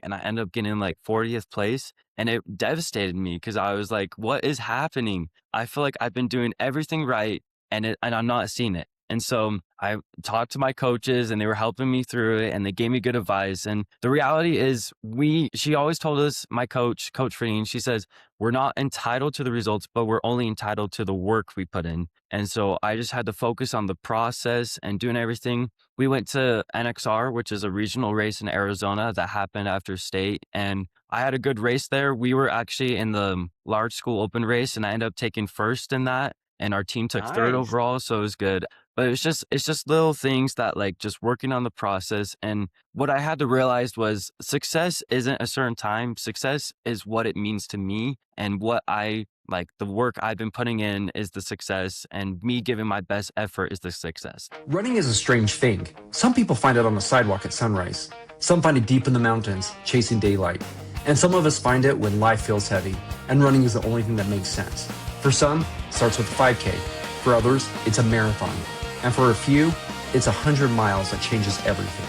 and I ended up getting like 40th place. And it devastated me because I was like, what is happening? I feel like I've been doing everything right and I'm not seeing it. And so I talked to my coaches and they were helping me through it and they gave me good advice. And the reality is she always told us, my coach, Coach Freen, she says, we're not entitled to the results, but we're only entitled to the work we put in. And so I just had to focus on the process and doing everything. We went to NXR, which is a regional race in Arizona that happened after state. And I had a good race there. We were actually in the large school open race and I ended up taking first in that. And our team took third Nice. overall. So it was good. But it's just little things that like just working on the process. And what I had to realize was success isn't a certain time. Success is what it means to me and what I like. The work I've been putting in is the success, and me giving my best effort is the success. Running is a strange thing. Some people find it on the sidewalk at sunrise. Some find it deep in the mountains, chasing daylight. And some of us find it when life feels heavy, and running is the only thing that makes sense. For some, it starts with a 5K. For others, it's a marathon. And for a few, it's 100 miles that changes everything.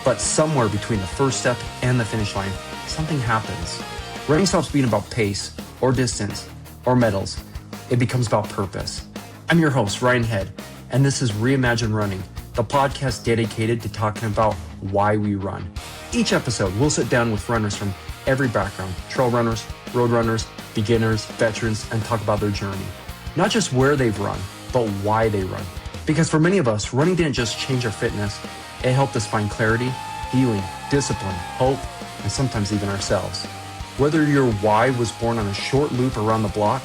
But somewhere between the first step and the finish line, something happens. Running stops being about pace, or distance, or medals. It becomes about purpose. I'm your host, Ryan Head, and this is Reimagine Running, the podcast dedicated to talking about why we run. Each episode, we'll sit down with runners from every background, trail runners, road runners, beginners, veterans, and talk about their journey. Not just where they've run, but why they run. Because for many of us, running didn't just change our fitness, it helped us find clarity, healing, discipline, hope, and sometimes even ourselves. Whether your why was born on a short loop around the block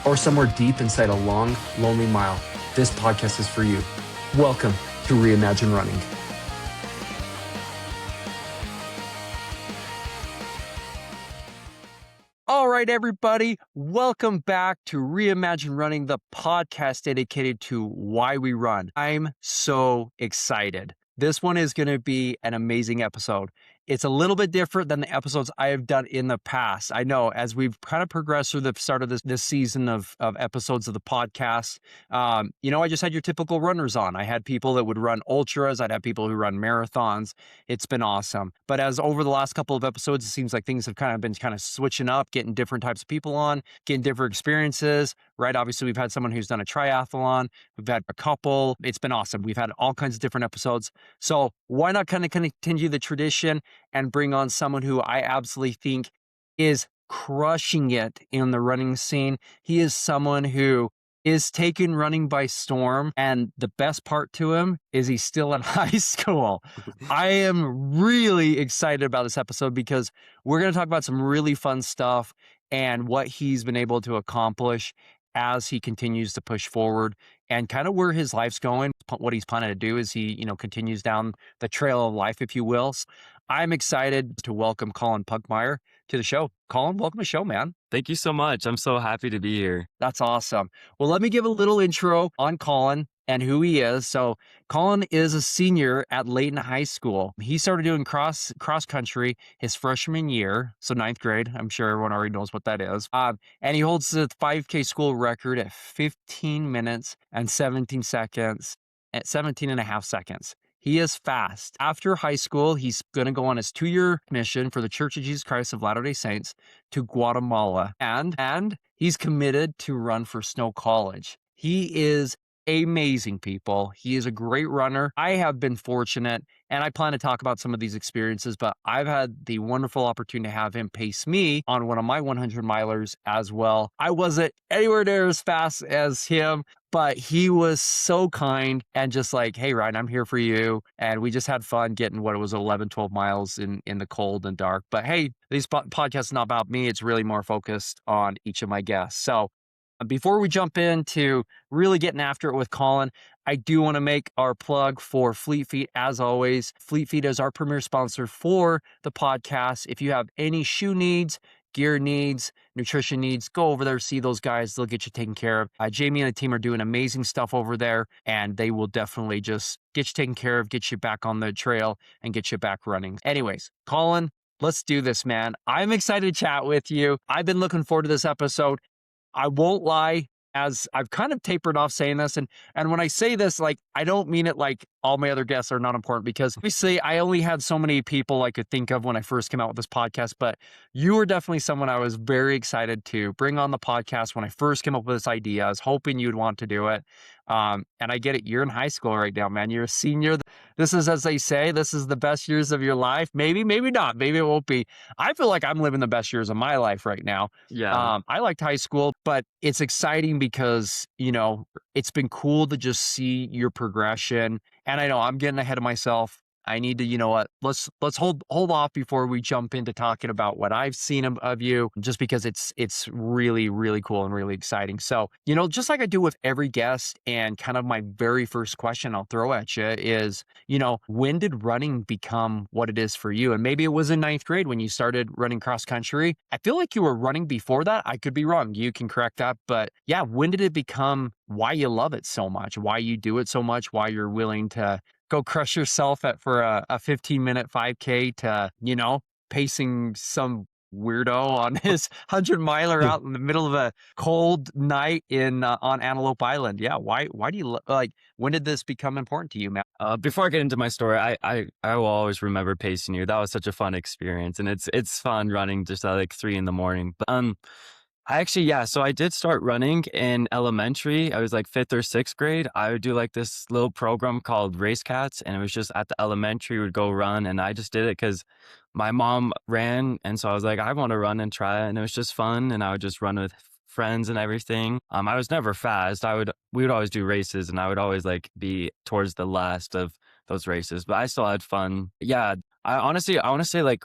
or somewhere deep inside a long, lonely mile, this podcast is for you. Welcome to Reimagine Running. All right, everybody, welcome back to Reimagine Running, the podcast dedicated to why we run. I'm so excited. This one is going to be an amazing episode. It's a little bit different than the episodes I have done in the past. I know as we've kind of progressed through the start of this season of episodes of the podcast, I just had your typical runners on. I had people that would run ultras. I'd have people who run marathons. It's been awesome. But as over the last couple of episodes, it seems like things have been switching up, getting different types of people on, getting different experiences, right? Obviously, we've had someone who's done a triathlon. We've had a couple. It's been awesome. We've had all kinds of different episodes. So why not kind of continue the tradition and bring on someone who I absolutely think is crushing it in the running scene. He is someone who is taking running by storm. And the best part to him is he's still in high school. I am really excited about this episode because we're going to talk about some really fun stuff and what he's been able to accomplish as he continues to push forward and kind of where his life's going, what he's planning to do as he, continues down the trail of life, if you will. So I'm excited to welcome Colin Pugmire to the show. Colin, welcome to the show, man. Thank you so much. I'm so happy to be here. That's awesome. Well, let me give a little intro on Colin and who he is. So Colin is a senior at Layton High School. He started doing cross country his freshman year, so ninth grade. I'm sure everyone already knows what that is. And he holds the 5K school record at 15 minutes and 17 seconds, at 17 and a half seconds. He is fast. After high school, he's going to go on his 2-year mission for the Church of Jesus Christ of Latter-day Saints to Guatemala. And he's committed to run for Snow College. He is amazing, people. He is a great runner. I have been fortunate, and I plan to talk about some of these experiences, but I've had the wonderful opportunity to have him pace me on one of my 100 milers as well. I wasn't anywhere near as fast as him, but he was so kind and just like, hey, Ryan, I'm here for you. And we just had fun getting what it was 11, 12 miles in the cold and dark. But hey, these podcasts are not about me. It's really more focused on each of my guests. So before we jump into really getting after it with Colin, I do want to make our plug for Fleet Feet. As always, Fleet Feet is our premier sponsor for the podcast. If you have any shoe needs, gear needs, nutrition needs, go over there, see those guys. They'll get you taken care of. Jamie and the team are doing amazing stuff over there, and they will definitely just get you taken care of, get you back on the trail, and get you back running. Anyways, Colin, let's do this, man. I'm excited to chat with you. I've been looking forward to this episode. I won't lie, as I've kind of tapered off saying this, and when I say this, like, I don't mean it like all my other guests are not important, because obviously I only had so many people I could think of when I first came out with this podcast, but you were definitely someone I was very excited to bring on the podcast when I first came up with this idea. I was hoping you'd want to do it. And I get it. You're in high school right now, man. You're a senior. This is, as they say, this is the best years of your life. Maybe, maybe not. Maybe it won't be. I feel like I'm living the best years of my life right now. Yeah. I liked high school, but it's exciting because, it's been cool to just see your progression. And I know I'm getting ahead of myself. I need to, you know what? Let's hold off before we jump into talking about what I've seen of you, just because it's really, really cool and really exciting. So, just like I do with every guest, and kind of my very first question I'll throw at you is, when did running become what it is for you? And maybe it was in ninth grade when you started running cross country. I feel like you were running before that. I could be wrong. You can correct that. But yeah, when did it become why you love it so much, why you do it so much, why you're willing to go crush yourself for a 15-minute 5K to, pacing some weirdo on his 100-miler out in the middle of a cold night on Antelope Island? Yeah, why do you like, when did this become important to you, man? Before I get into my story, I will always remember pacing you. That was such a fun experience, and it's fun running just at like 3 a.m. But I actually, yeah. So I did start running in elementary. I was like fifth or sixth grade. I would do like this little program called Race Cats, and it was just at the elementary, we would go run. And I just did it because my mom ran. And so I was like, I want to run and try it. And it was just fun. And I would just run with friends and everything. I was never fast. We would always do races, and I would always like be towards the last of those races, but I still had fun. Yeah. I want to say like,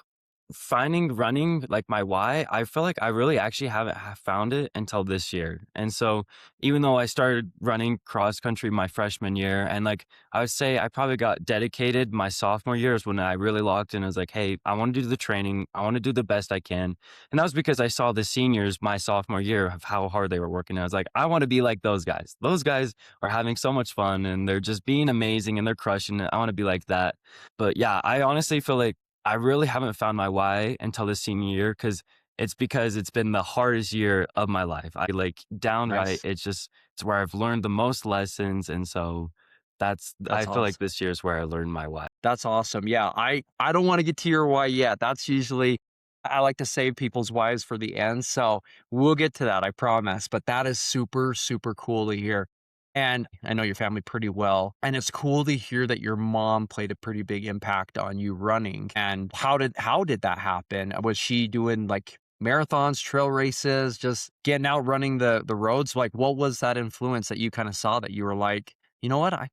finding running like my why, I feel like I really actually haven't found it until this year. And so even though I started running cross country my freshman year, and like I would say I probably got dedicated my sophomore year is when I really locked in. I was like, hey, I want to do the training, I want to do the best I can. And that was because I saw the seniors my sophomore year of how hard they were working. And I was like, I want to be like those guys. Those guys are having so much fun and they're just being amazing and they're crushing it. I want to be like that. But yeah, I honestly feel like I really haven't found my why until this senior year, because it's been the hardest year of my life. I like downright, Nice. it's where I've learned the most lessons. And so I That's feel like awesome. this year is where I learned my why. That's awesome. Yeah, I don't want to get to your why yet. That's usually, I like to save people's whys for the end. So we'll get to that, I promise. But that is super, super cool to hear. And I know your family pretty well. And it's cool to hear that your mom played a pretty big impact on you running. And how did that happen? Was she doing like marathons, trail races, just getting out running the roads? Like, what was that influence that you kind of saw that you were like, you know what, I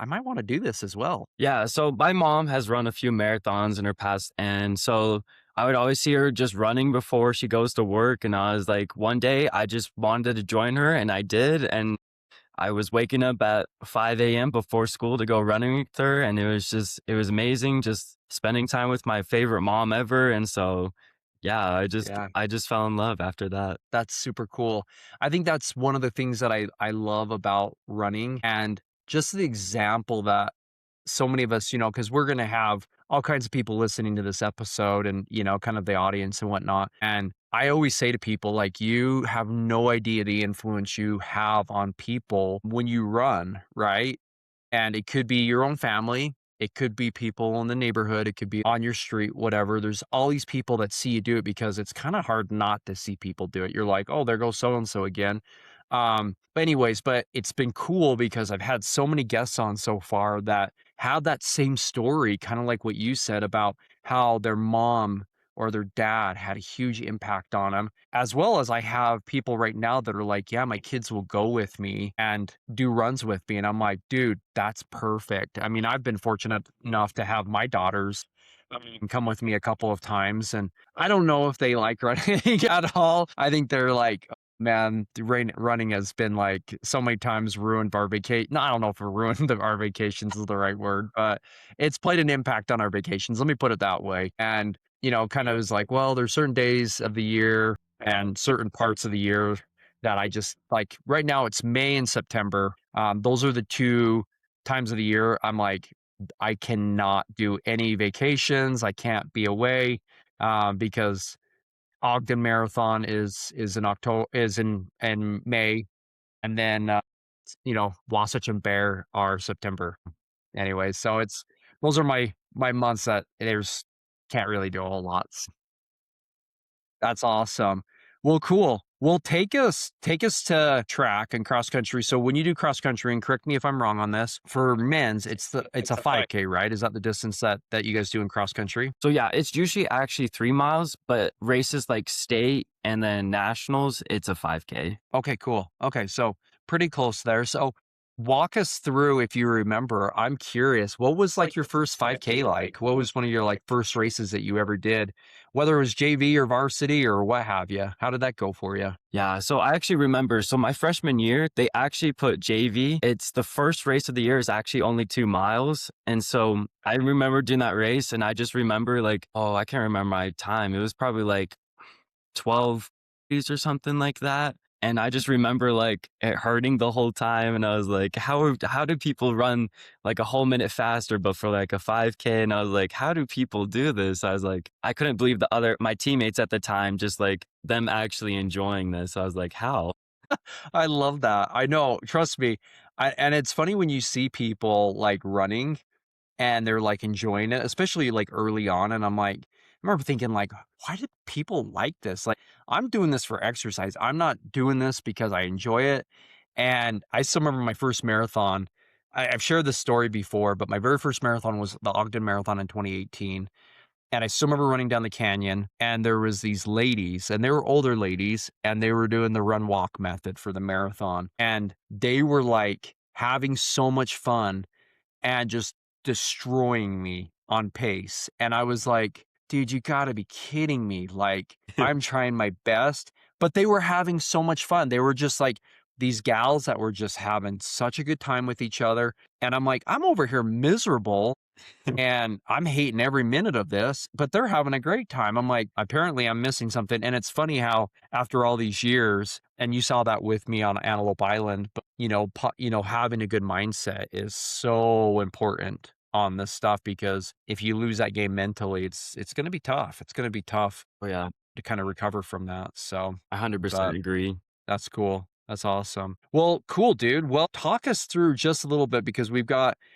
might want to do this as well? Yeah. So my mom has run a few marathons in her past. And so I would always see her just running before she goes to work. And I was like, one day I just wanted to join her, and I did. And I was waking up at 5 a.m. before school to go running with her. And it was amazing just spending time with my favorite mom ever. And so, yeah, Yeah. I just fell in love after that. That's super cool. I think that's one of the things that I love about running, and just the example that so many of us, because we're going to have all kinds of people listening to this episode, and, kind of the audience and whatnot. And I always say to people, like, you have no idea the influence you have on people when you run, right? And it could be your own family. It could be people in the neighborhood. It could be on your street, whatever. There's all these people that see you do it, because it's kind of hard not to see people do it. You're like, oh, there goes so and so again. But anyways, but it's been cool because I've had so many guests on so far that have that same story, kind of like what you said about how their mom or their dad had a huge impact on them, as well as I have people right now that are like, yeah, my kids will go with me and do runs with me. And I'm like, dude, that's perfect. I mean, I've been fortunate enough to have my daughters come with me a couple of times, and I don't know if they like running at all. I think they're like, man, running has been like so many times ruined our vacation. No, I don't know if ruined our vacations is the right word, but it's played an impact on our vacations. Let me put it that way. And, kind of is like, well, there's certain days of the year and certain parts of the year that I just like. Right now it's May and September. Those are the two times of the year I'm like, I cannot do any vacations. I can't be away, because Ogden Marathon is in October, is in May, and then, Wasatch and Bear are September. Anyway, so those are my months that there's can't really do a whole lot. That's awesome. Well, cool. Well, take us to track and cross country. So when you do cross country, and correct me if I'm wrong on this, for men's, it's a 5K, right? Is that the distance that you guys do in cross country? So yeah, it's usually actually 3 miles, but races like state and then nationals, it's a 5K. Okay, cool. Okay, so pretty close there. So walk us through if you remember. I'm curious, what was like your first 5K like? What was one of your like first races that you ever did? Whether it was JV or varsity or what have you. How did that go for you? Yeah, so I actually remember, so my freshman year, they actually put JV. It's the first race of the year is actually only 2 miles. And so I remember doing that race and I just remember like, oh, I can't remember my time. It was probably like 12 or something like that. And I just remember like it hurting the whole time. And I was like, how do people run like a whole minute faster, but for like a 5K? And I was like, how do people do this? I was like, I couldn't believe my teammates at the time, just like them actually enjoying this. I was like, how? I love that. I know, trust me. And it's funny when you see people like running and they're like enjoying it, especially like early on. And I'm like, I remember thinking like, why did people like this? Like, I'm doing this for exercise. I'm not doing this because I enjoy it. And I still remember my first marathon. I've shared this story before, but my very first marathon was the Ogden Marathon in 2018. And I still remember running down the canyon, and there was these ladies, and they were older ladies, and they were doing the run walk method for the marathon. And they were like having so much fun and just destroying me on pace. And I was like, dude, you gotta be kidding me. Like, I'm trying my best, but they were having so much fun. They were just like these gals that were just having such a good time with each other. And I'm like, I'm over here miserable and I'm hating every minute of this, but they're having a great time. I'm like, apparently I'm missing something. And it's funny how after all these years, and you saw that with me on Antelope Island, but having a good mindset is so important on this stuff because if you lose that game mentally, it's going to be tough. It's going to be tough Oh yeah, to kind of recover from that. So, I 100% but agree. that's cool. That's awesome. Well, cool, dude. Well, talk us through just a little bit because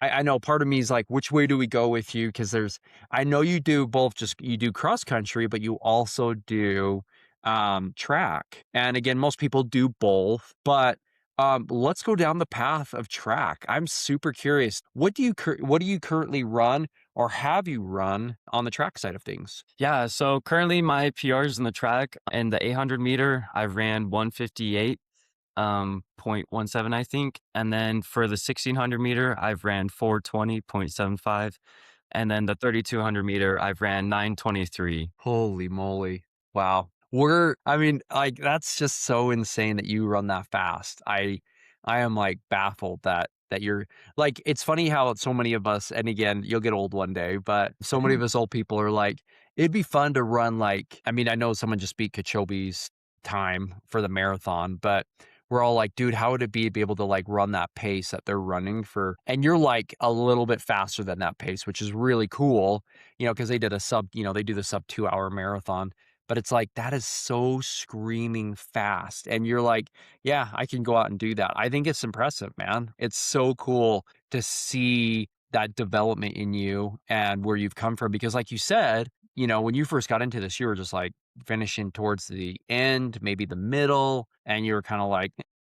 I know part of me is like, which way do we go with you? Because I know you do both, you do cross country, but you also do track. And again, most people do both, but let's go down the path of track. I'm super curious. What do you currently run or have you run on the track side of things? Yeah, so currently my PRs in the track and the 800 meter, I've ran 158. 0.17, I think. And then for the 1600 meter, I've ran 420.75. And then the 3200 meter, I've ran 923. Holy moly. Wow. Like, that's just so insane that you run that fast. I am like baffled that you're like, it's funny how so many of us, and again, you'll get old one day, but so many of us old people are like, it'd be fun to run like, I mean, I know someone just beat Kachobi's time for the marathon, but we're all like, dude, how would it be able to like run that pace that they're running for? And you're like a little bit faster than that pace, which is really cool, because they did they do the sub 2 hour marathon. But it's like, that is so screaming fast. And you're like, yeah, I can go out and do that. I think it's impressive, man. It's so cool to see that development in you and where you've come from. Because like you said, when you first got into this, you were just like finishing towards the end, maybe the middle, and you were kind of like,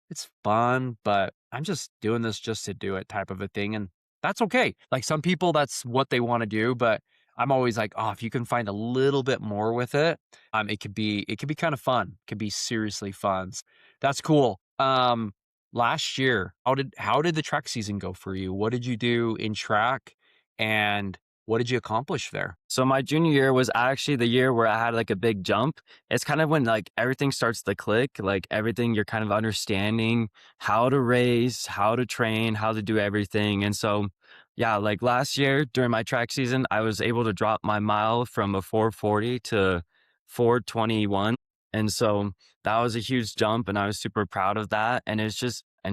it's fun, but I'm just doing this just to do it type of a thing. And that's okay. Like some people, that's what they want to do, but I'm always like, oh, if you can find a little bit more with it, it could be kind of fun. It could be seriously fun. That's cool. Last year, how did the track season go for you? What did you do in track and what did you accomplish there? So my junior year was actually the year where I had like a big jump. It's kind of when like everything starts to click, like everything you're kind of understanding how to race, how to train, how to do everything. And so, yeah, like last year during my track season, I was able to drop my mile from a 440 to 421. And so that was a huge jump and I was super proud of that. And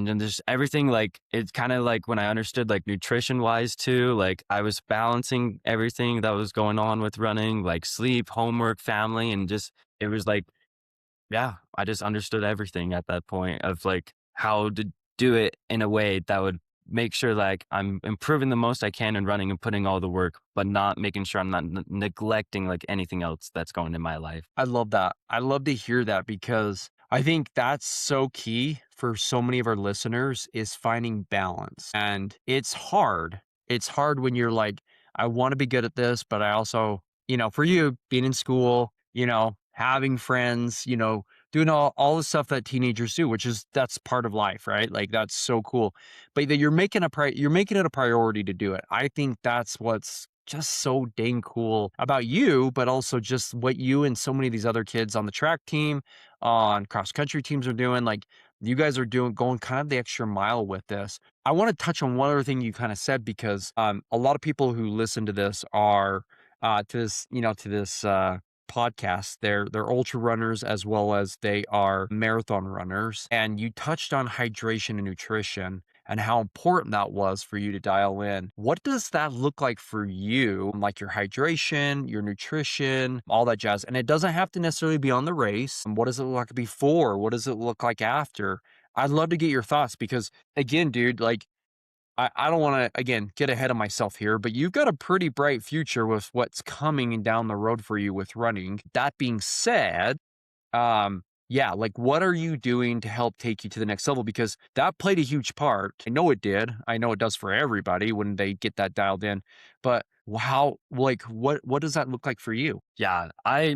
then there's everything like, it's kind of like when I understood like nutrition wise too, like I was balancing everything that was going on with running, like sleep, homework, family, and just, it was like, yeah, I just understood everything at that point of like how to do it in a way that would make sure like I'm improving the most I can in running and putting all the work, but not making sure I'm not neglecting like anything else that's going in my life. I love that. I love to hear that because I think that's so key for so many of our listeners is finding balance. And it's hard. It's hard when you're like, I want to be good at this, but I also, for you being in school, having friends, doing all the stuff that teenagers do, which is that's part of life, right? Like that's so cool. But that you're making it a priority to do it. I think that's what's just so dang cool about you, but also just what you and so many of these other kids on the track team, on cross country teams are doing. Like you guys are going kind of the extra mile with this. I want to touch on one other thing you kind of said because a lot of people who listen to this are to this podcast. They're ultra runners as well as they are marathon runners. And you touched on hydration and nutrition and how important that was for you to dial in. What does that look like for you? Like your hydration, your nutrition, all that jazz. And it doesn't have to necessarily be on the race. What does it look like before? What does it look like after? I'd love to get your thoughts because again, dude, like I don't want to, again, get ahead of myself here, but you've got a pretty bright future with what's coming down the road for you with running. That being said, yeah, like what are you doing to help take you to the next level? Because that played a huge part. I know it did. I know it does for everybody when they get that dialed in. But how, like, what does that look like for you? Yeah, I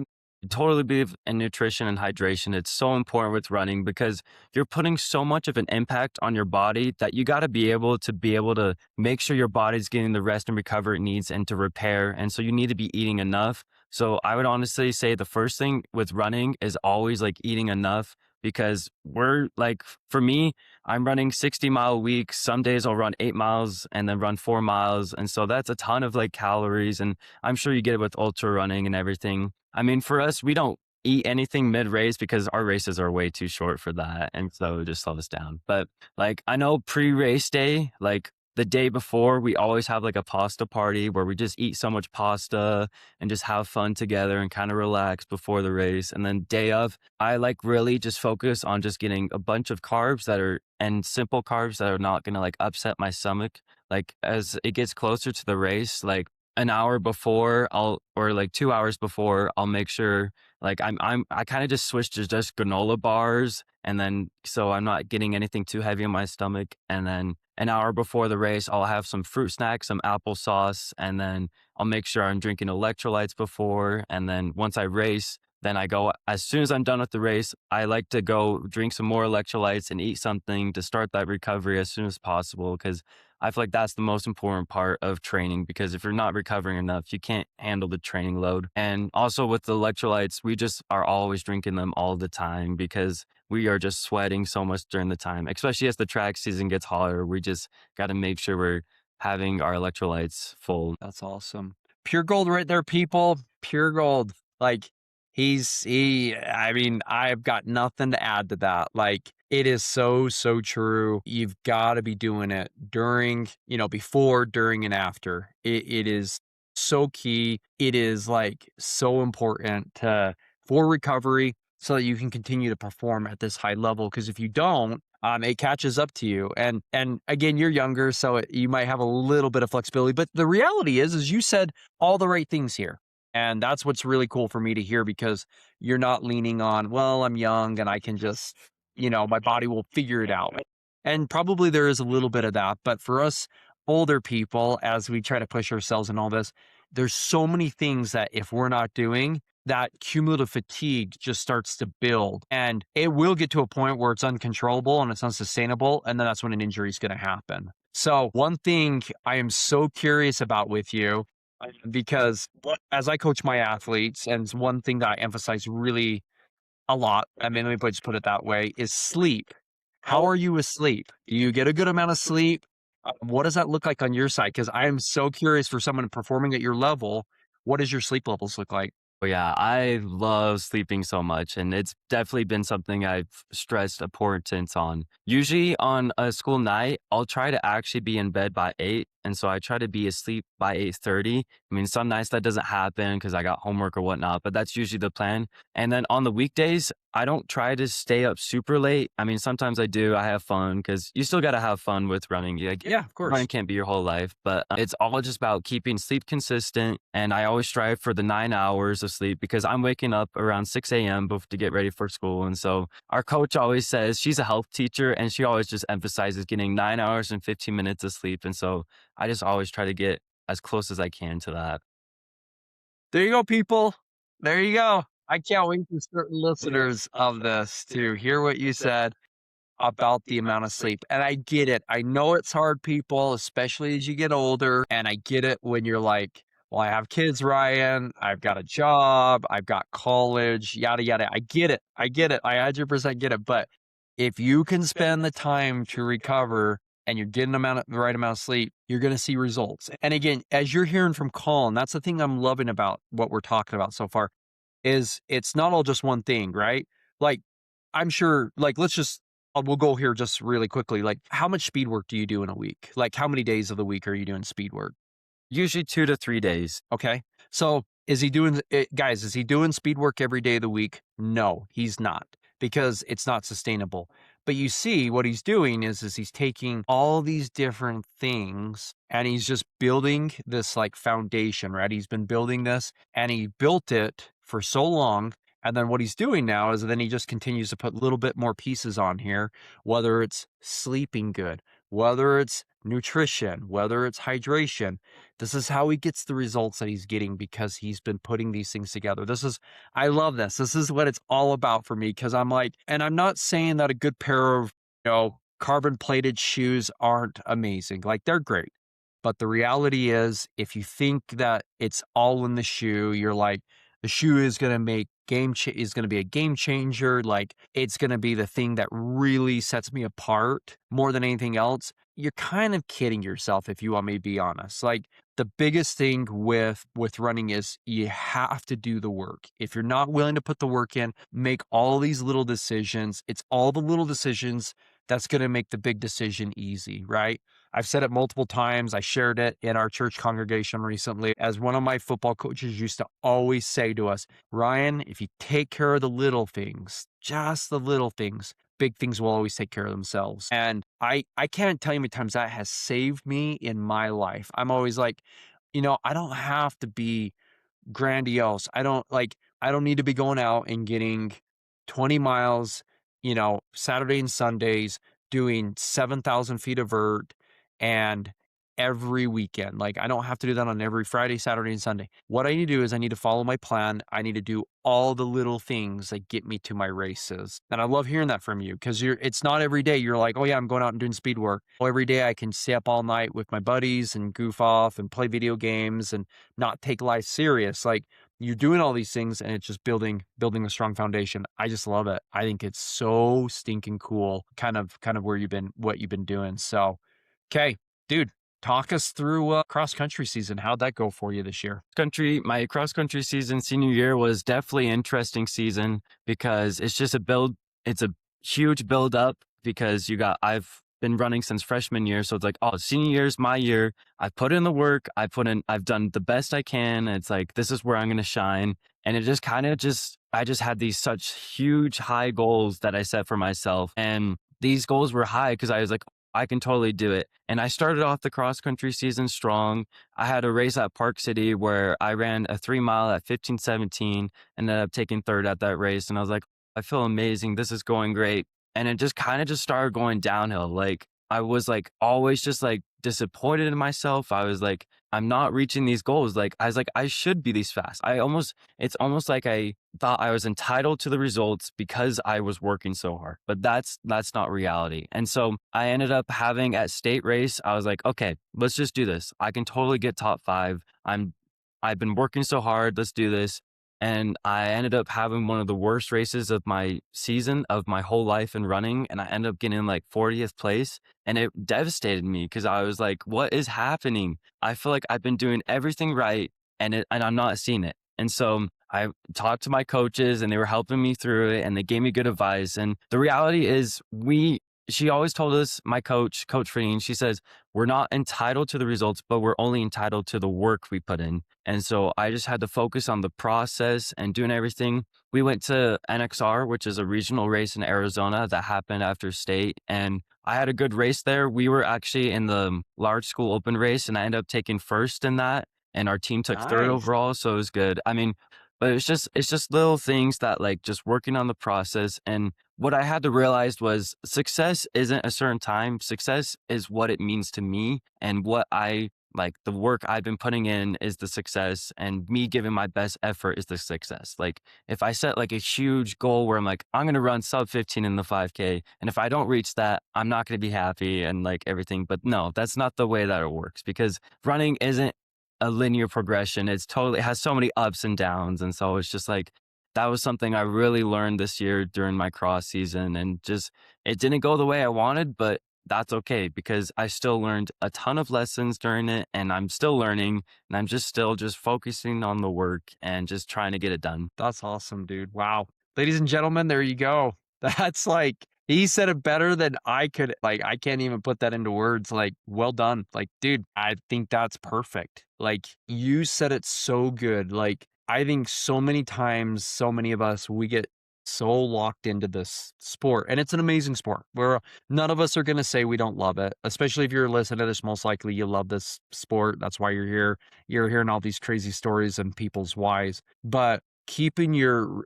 totally believe in nutrition and hydration. It's so important with running because you're putting so much of an impact on your body that you got to be able to make sure your body's getting the rest and recovery it needs and to repair. And so you need to be eating enough. So I would honestly say the first thing with running is always like eating enough because we're like, for me, I'm running 60-mile weeks. Some days I'll run 8 miles and then run 4 miles. And so that's a ton of like calories. And I'm sure you get it with ultra running and everything. I mean, for us, we don't eat anything mid race because our races are way too short for that. And so it just slows us down. But like, I know pre-race day, like the day before, we always have like a pasta party where we just eat so much pasta and just have fun together and kind of relax before the race. And then day of, I like really just focus on just getting a bunch of carbs and simple carbs that are not going to like upset my stomach. Like as it gets closer to the race, like an hour before or like 2 hours before, I'll make sure like I kind of just switch to just granola bars. And then, so I'm not getting anything too heavy on my stomach. And then an hour before the race, I'll have some fruit snacks, some applesauce, and then I'll make sure I'm drinking electrolytes before. And then once I race, then I go, as soon as I'm done with the race, I like to go drink some more electrolytes and eat something to start that recovery as soon as possible. Cause I feel like that's the most important part of training because if you're not recovering enough, you can't handle the training load. And also with the electrolytes, we just are always drinking them all the time because we are just sweating so much during the time, especially as the track season gets hotter. We just got to make sure we're having our electrolytes full. That's awesome. Pure gold right there, people. Pure gold. Like I mean, I've got nothing to add to that. Like it is so, so true. You've got to be doing it during, before, during, and after. It is so key. It is like so important for recovery so that you can continue to perform at this high level. Because if you don't, it catches up to you. And again, you're younger, so you might have a little bit of flexibility. But the reality is you said all the right things here. And that's what's really cool for me to hear because you're not leaning on, well, I'm young and I can just, my body will figure it out. And probably there is a little bit of that. But for us older people, as we try to push ourselves in all this, there's so many things that if we're not doing, that cumulative fatigue just starts to build. And it will get to a point where it's uncontrollable and it's unsustainable. And then that's when an injury is going to happen. So one thing I am so curious about with you because as I coach my athletes, and one thing that I emphasize really a lot, I mean, let me just put it that way, is sleep. How are you with sleep? Do you get a good amount of sleep? What does that look like on your side? Because I am so curious for someone performing at your level, what does your sleep levels look like? Oh, yeah, I love sleeping so much, and it's definitely been something I've stressed importance on. Usually on a school night, I'll try to actually be in bed by 8 And so I try to be asleep by 8:30. I mean, some nights that doesn't happen because I got homework or whatnot, but that's usually the plan. And then on the weekdays, I don't try to stay up super late. I mean, sometimes I do. I have fun because you still got to have fun with running. Like, Yeah, of course. running can't be your whole life, but it's all just about keeping sleep consistent. And I always strive for the 9 hours of sleep because I'm waking up around 6 a.m. to get ready for school. And so our coach always says, she's a health teacher, and she always just emphasizes getting 9 hours and 15 minutes of sleep. And so I just always try to get as close as I can to that. There you go, people. There you go. I can't wait for certain listeners of this to hear what you said about the amount of sleep. And I get it. I know it's hard, people, especially as you get older. And I get it when you're like, well, I have kids, Ryan. I've got a job. I've got college, yada, yada. I get it. I get it. I 100% get it. But if you can spend the time to recover and you're getting the right amount of sleep, you're going to see results. And again, as you're hearing from Colin, that's the thing I'm loving about what we're talking about so far is it's not all just one thing, right? Like, I'm sure, like, we'll go here just really quickly. Like, how much speed work do you do in a week? Like, how many days of the week are you doing speed work? Usually 2 to 3 days. Okay. So is he doing it, guys, is he doing speed work every day of the week? No, he's not, because it's not sustainable. But you see what he's doing is he's taking all these different things and he's just building this like foundation, right? He's been building this and he built it for so long. And then what he's doing now is then he just continues to put a little bit more pieces on here, whether it's sleeping good, whether it's nutrition, whether it's hydration. This is how he gets the results that he's getting because he's been putting these things together. I love this. This is what it's all about for me because I'm like, and I'm not saying that a good pair of, carbon plated shoes aren't amazing. Like, they're great. But the reality is, if you think that it's all in the shoe, you're like, the shoe is going to is going to be a game changer. Like, it's going to be the thing that really sets me apart more than anything else. You're kind of kidding yourself if you want me to be honest. Like, the biggest thing with running is you have to do the work. If you're not willing to put the work in, make all these little decisions. It's all the little decisions that's going to make the big decision easy, right? I've said it multiple times. I shared it in our church congregation recently. As one of my football coaches used to always say to us, Ryan, if you take care of the little things, just the little things, big things will always take care of themselves. And I can't tell you how many times that has saved me in my life. I'm always like, I don't have to be grandiose. I don't need to be going out and getting 20 miles, Saturday and Sundays, doing 7,000 feet of vert and every weekend. Like, I don't have to do that on every Friday, Saturday, and Sunday. What I need to do is I need to follow my plan. I need to do all the little things that get me to my races. And I love hearing that from you because it's not every day you're like, oh yeah, I'm going out and doing speed work. Well, every day I can stay up all night with my buddies and goof off and play video games and not take life serious. Like, you're doing all these things and it's just building a strong foundation. I just love it. I think it's so stinking cool, kind of what you've been doing. So, okay, dude, talk us through cross country season. How'd that go for you this year? My cross country season senior year was definitely an interesting season because it's just it's a huge build up because I've been running since freshman year. So it's like, oh, senior year's my year. I've put in the work. I've done the best I can. It's like, this is where I'm going to shine. And it just I just had these such huge high goals that I set for myself. And these goals were high because I was like, I can totally do it. And I started off the cross country season strong. I had a race at Park City where I ran a 3 mile at 15:17 and ended up taking third at that race. And I was like, I feel amazing. This is going great. And it just kind of just started going downhill. Like, I was like always just like disappointed in myself. I was like, I'm not reaching these goals. Like, I was like, I should be these fast. It's almost like I thought I was entitled to the results because I was working so hard, but that's not reality. And so I ended up having at state race, I was like, okay, let's just do this. I can totally get top 5. I've been working so hard. Let's do this. And I ended up having one of the worst races of my season of my whole life in running. And I ended up getting like 40th place. And it devastated me because I was like, what is happening? I feel like I've been doing everything right and I'm not seeing it. And so I talked to my coaches and they were helping me through it and they gave me good advice. And the reality is she always told us, my coach, Coach Freen, she says, we're not entitled to the results, but we're only entitled to the work we put in. And so I just had to focus on the process and doing everything. We went to NXR, which is a regional race in Arizona that happened after state. And I had a good race there. We were actually in the large school open race, and I ended up taking first in that. And our team took third Nice. overall. So it was good. I mean, but it's just little things that like just working on the process. And what I had to realize was success isn't a certain time. Success is what it means to me, and what I like, the work I've been putting in is the success, and me giving my best effort is the success. Like if I set like a huge goal where I'm like, I'm going to run sub 15 in the 5K. And if I don't reach that, I'm not going to be happy and like everything. But no, that's not the way that it works, because running isn't a linear progression. It's totally, it has so many ups and downs. And so it's just like, that was something I really learned this year during my cross season. And just, it didn't go the way I wanted, but that's okay, because I still learned a ton of lessons during it, and I'm still learning, and I'm just still just focusing on the work and just trying to get it done. That's awesome, dude. Wow. Ladies and gentlemen, there you go. That's like, he said it better than I could. Like, I can't even put that into words. Like, well done. Like, dude, I think that's perfect. Like, you said it so good. Like, I think so many times, so many of us, we get so locked into this sport, and it's an amazing sport where none of us are going to say we don't love it, especially if you're listening to this. Most likely you love this sport. That's why you're here. You're hearing all these crazy stories and people's whys. But keeping your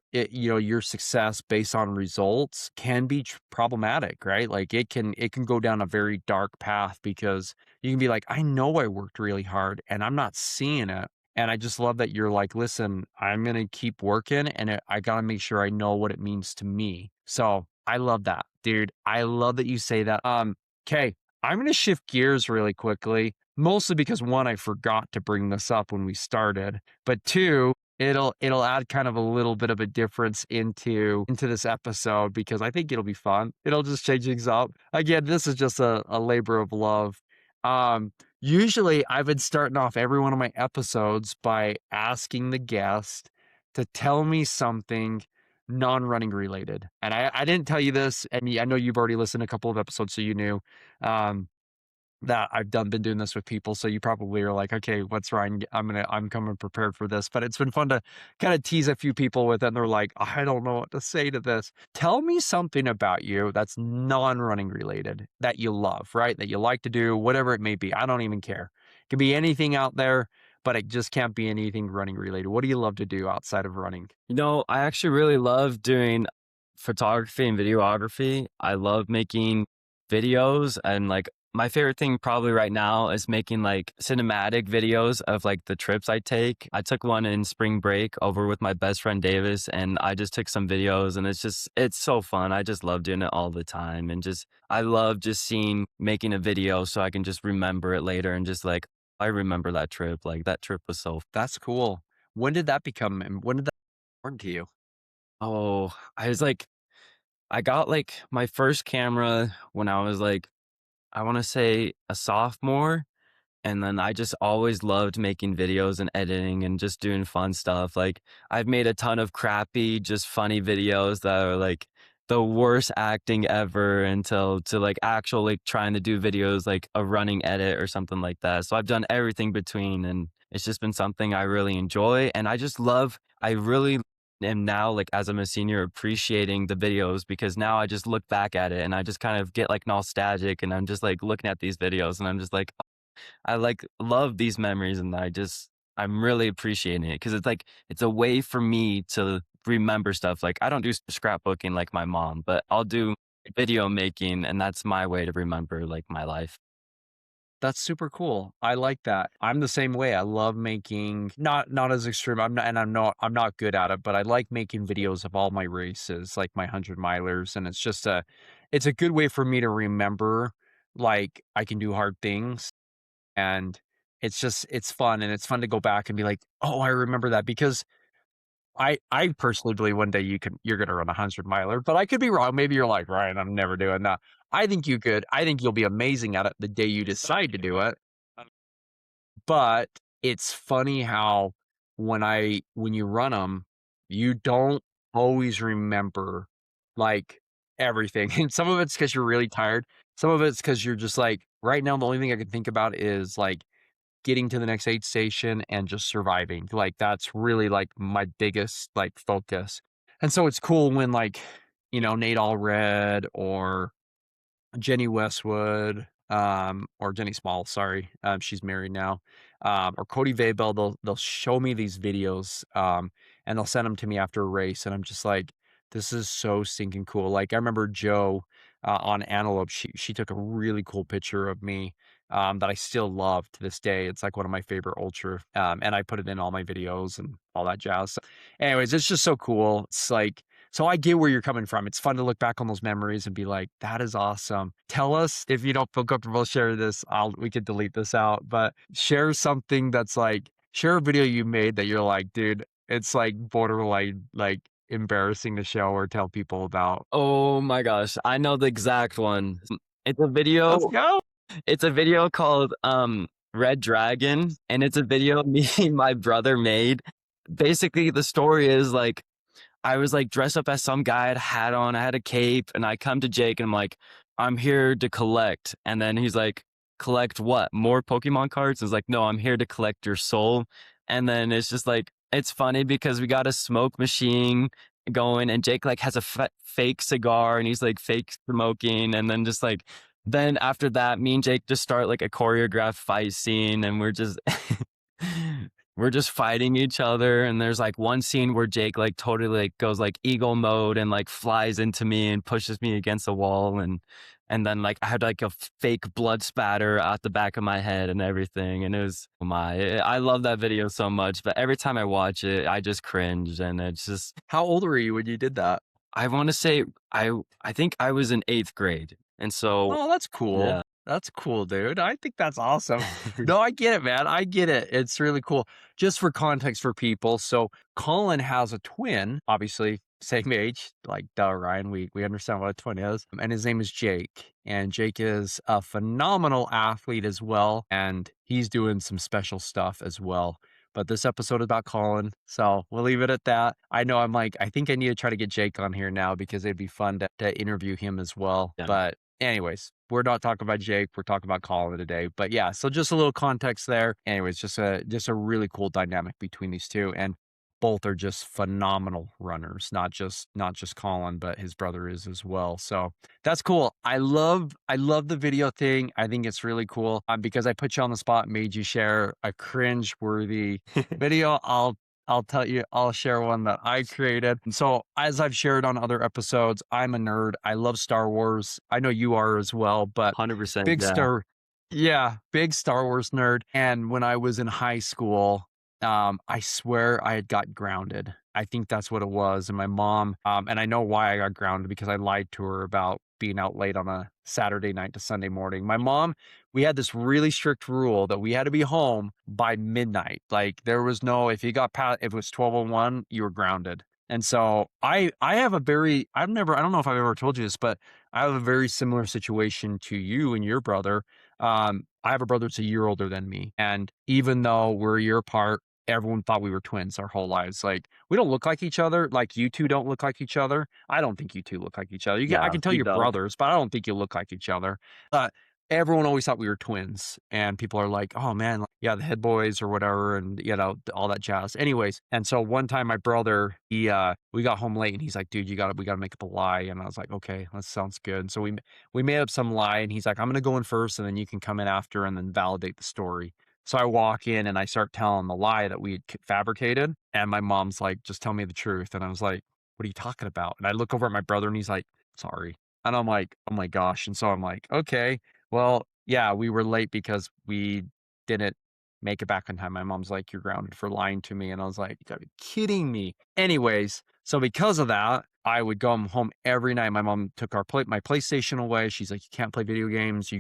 success based on results can be problematic, right? Like it can go down a very dark path, because you can be like, I know I worked really hard and I'm not seeing it. And I just love that you're like, listen, I'm going to keep working, and I got to make sure I know what it means to me. So I love that, dude. I love that you say that. Okay, I'm going to shift gears really quickly, mostly because one, I forgot to bring this up when we started, but two, it'll add kind of a little bit of a difference into this episode, because I think it'll be fun. It'll just change things up. Again, this is just a labor of love. Um, Usually I've been starting off every one of my episodes by asking the guest to tell me something non-running related. And I didn't tell you this, and I know you've already listened to a couple of episodes, so you knew. Um, that been doing this with people, so you probably are like, okay, what's Ryan? I'm coming prepared for this. But it's been fun to kind of tease a few people with it, and they're like, I don't know what to say to this. Tell me something about you that's non-running related that you love, right? That you like to do, whatever it may be. I don't even care. It could be anything out there, but it just can't be anything running related. What do you love to do outside of running? I actually really love doing photography and videography. I love making videos, and like my favorite thing probably right now is making like cinematic videos of like the trips I take. I took one in spring break over with my best friend Davis, and I just took some videos, and it's so fun. I just love doing it all the time. And just, I love just making a video so I can just remember it later, and just like, I remember that trip. Like that trip was so, That's cool. When did that become, and when did that important to you? oh, I was like, I got like my first camera when I was like, I want to say a sophomore. And then I just always loved making videos and editing and just doing fun stuff. Like I've made a ton of crappy, just funny videos that are like the worst acting ever, until to like actual like trying to do videos like a running edit or something like that. So I've done everything between, and it's just been something I really enjoy. And I really am now, like as I'm a senior, appreciating the videos, because now I just look back at it and I just kind of get like nostalgic, and I'm just like looking at these videos and I'm just like, I like love these memories, and I'm really appreciating it, because it's like it's a way for me to remember stuff. Like I don't do scrapbooking like my mom, but I'll do video making, and that's my way to remember like my life. That's super cool. I like that. I'm the same way. I love making, not as extreme. I'm not good at it, but I like making videos of all my races, like my 100 milers, and it's a good way for me to remember, like I can do hard things, and it's fun, and it's fun to go back and be like, "Oh, I remember that," because I personally believe one day you're gonna run a 100 miler, but I could be wrong. Maybe you're like, "Ryan, I'm never doing that." I think you could. I think you'll be amazing at it the day you decide to do it. But it's funny how when you run them, you don't always remember, like, everything, and some of it's because 'cause you're really tired, some of it's because 'cause you're just like, right now, the only thing I can think about is like getting to the next aid station and just surviving. Like that's really like my biggest like focus. And so it's cool when like, Nate Allred or Jenny Westwood, or Jenny Small, sorry, she's married now, or Cody Vabel, they'll show me these videos, and they'll send them to me after a race, and I'm just like, this is so stinking cool. Like I remember Joe on Antelope, she took a really cool picture of me that I still love to this day. It's like one of my favorite ultra, and I put it in all my videos and all that jazz. So anyways, it's just so cool. It's like so I get where you're coming from. It's fun to look back on those memories and be like, that is awesome. Tell us if you don't feel comfortable sharing this, we could delete this out, but share something that's like, share a video you made that you're like, dude, it's like borderline, like embarrassing to show or tell people about. Oh my gosh, I know the exact one. It's a Let's video. go. It's a video called Red Dragon, and it's a video me and my brother made. Basically, the story is like I was like dressed up as some guy, I had a hat on, I had a cape, and I come to Jake and I'm like, I'm here to collect. And then he's like, collect what? More Pokemon cards? And it's like, no, I'm here to collect your soul. And then it's just like, it's funny because we got a smoke machine going and Jake like has a fake cigar and he's like fake smoking. And then just like, then after that, me and Jake just start like a choreographed fight scene and we're just we're just fighting each other. And there's like one scene where Jake like totally like goes like eagle mode and like flies into me and pushes me against the wall. And then like I had like a fake blood spatter out the back of my head and everything. And it was I love that video so much, but every time I watch it, I just cringe. And it's just, How old were you when you did that? I want to say, I think I was in 8th grade. And so, Oh, that's cool. yeah. That's cool, dude. I think that's awesome. No, I get it, man. I get it. It's really cool. Just for context for people. So Colin has a twin, obviously same age, like duh, Ryan. We understand what a twin is. And his name is Jake. And Jake is a phenomenal athlete as well. And he's doing some special stuff as well. But this episode is about Colin. So we'll leave it at that. I know I'm like, I think I need to try to get Jake on here now because it'd be fun to interview him as well. Yeah. But anyways, we're not talking about Jake. We're talking about Colin today. But yeah, so just a little context there. Anyways, just a really cool dynamic between these two, and both are just phenomenal runners. Not just Colin, but his brother is as well. So that's cool. I love the video thing. I think it's really cool because I put you on the spot, made you share a cringe-worthy video. I'll tell you, I'll share one that I created. And so as I've shared on other episodes, I'm a nerd. I love Star Wars. I know you are as well, but 100%. big Star Wars nerd. And when I was in high school, I swear I had got grounded. I think that's what it was. And my mom, and I know why I got grounded because I lied to her about being out late on a Saturday night to Sunday morning. My mom, we had this really strict rule that we had to be home by midnight. Like there was no, if you got past, if it was 12:01, you were grounded. And so I have a very, I don't know if I've ever told you this, but I have a very similar situation to you and your brother. I have a brother that's a year older than me. And even though we're a year apart, everyone thought we were twins our whole lives. Like we don't look like each other. Like you two don't look like each other. I don't think you two look like each other. I can tell we you're don't. brothers, but I don't think you look like each other. Everyone always thought we were twins, and people are like, oh man, like, yeah, the head boys or whatever. And all that jazz. Anyways. And so one time my brother, we got home late and he's like, dude, we got to make up a lie. And I was like, okay, that sounds good. And so we made up some lie and he's like, I'm going to go in first and then you can come in after and then validate the story. So I walk in and I start telling the lie that we had fabricated. And my mom's like, just tell me the truth. And I was like, what are you talking about? And I look over at my brother and he's like, sorry. And I'm like, oh my gosh. And so I'm like, okay, well, yeah, we were late because we didn't make it back on time. My mom's like, you're grounded for lying to me. And I was like, you gotta be kidding me. Anyways, so because of that, I would go home every night. My mom took my PlayStation away. She's like, you can't play video games.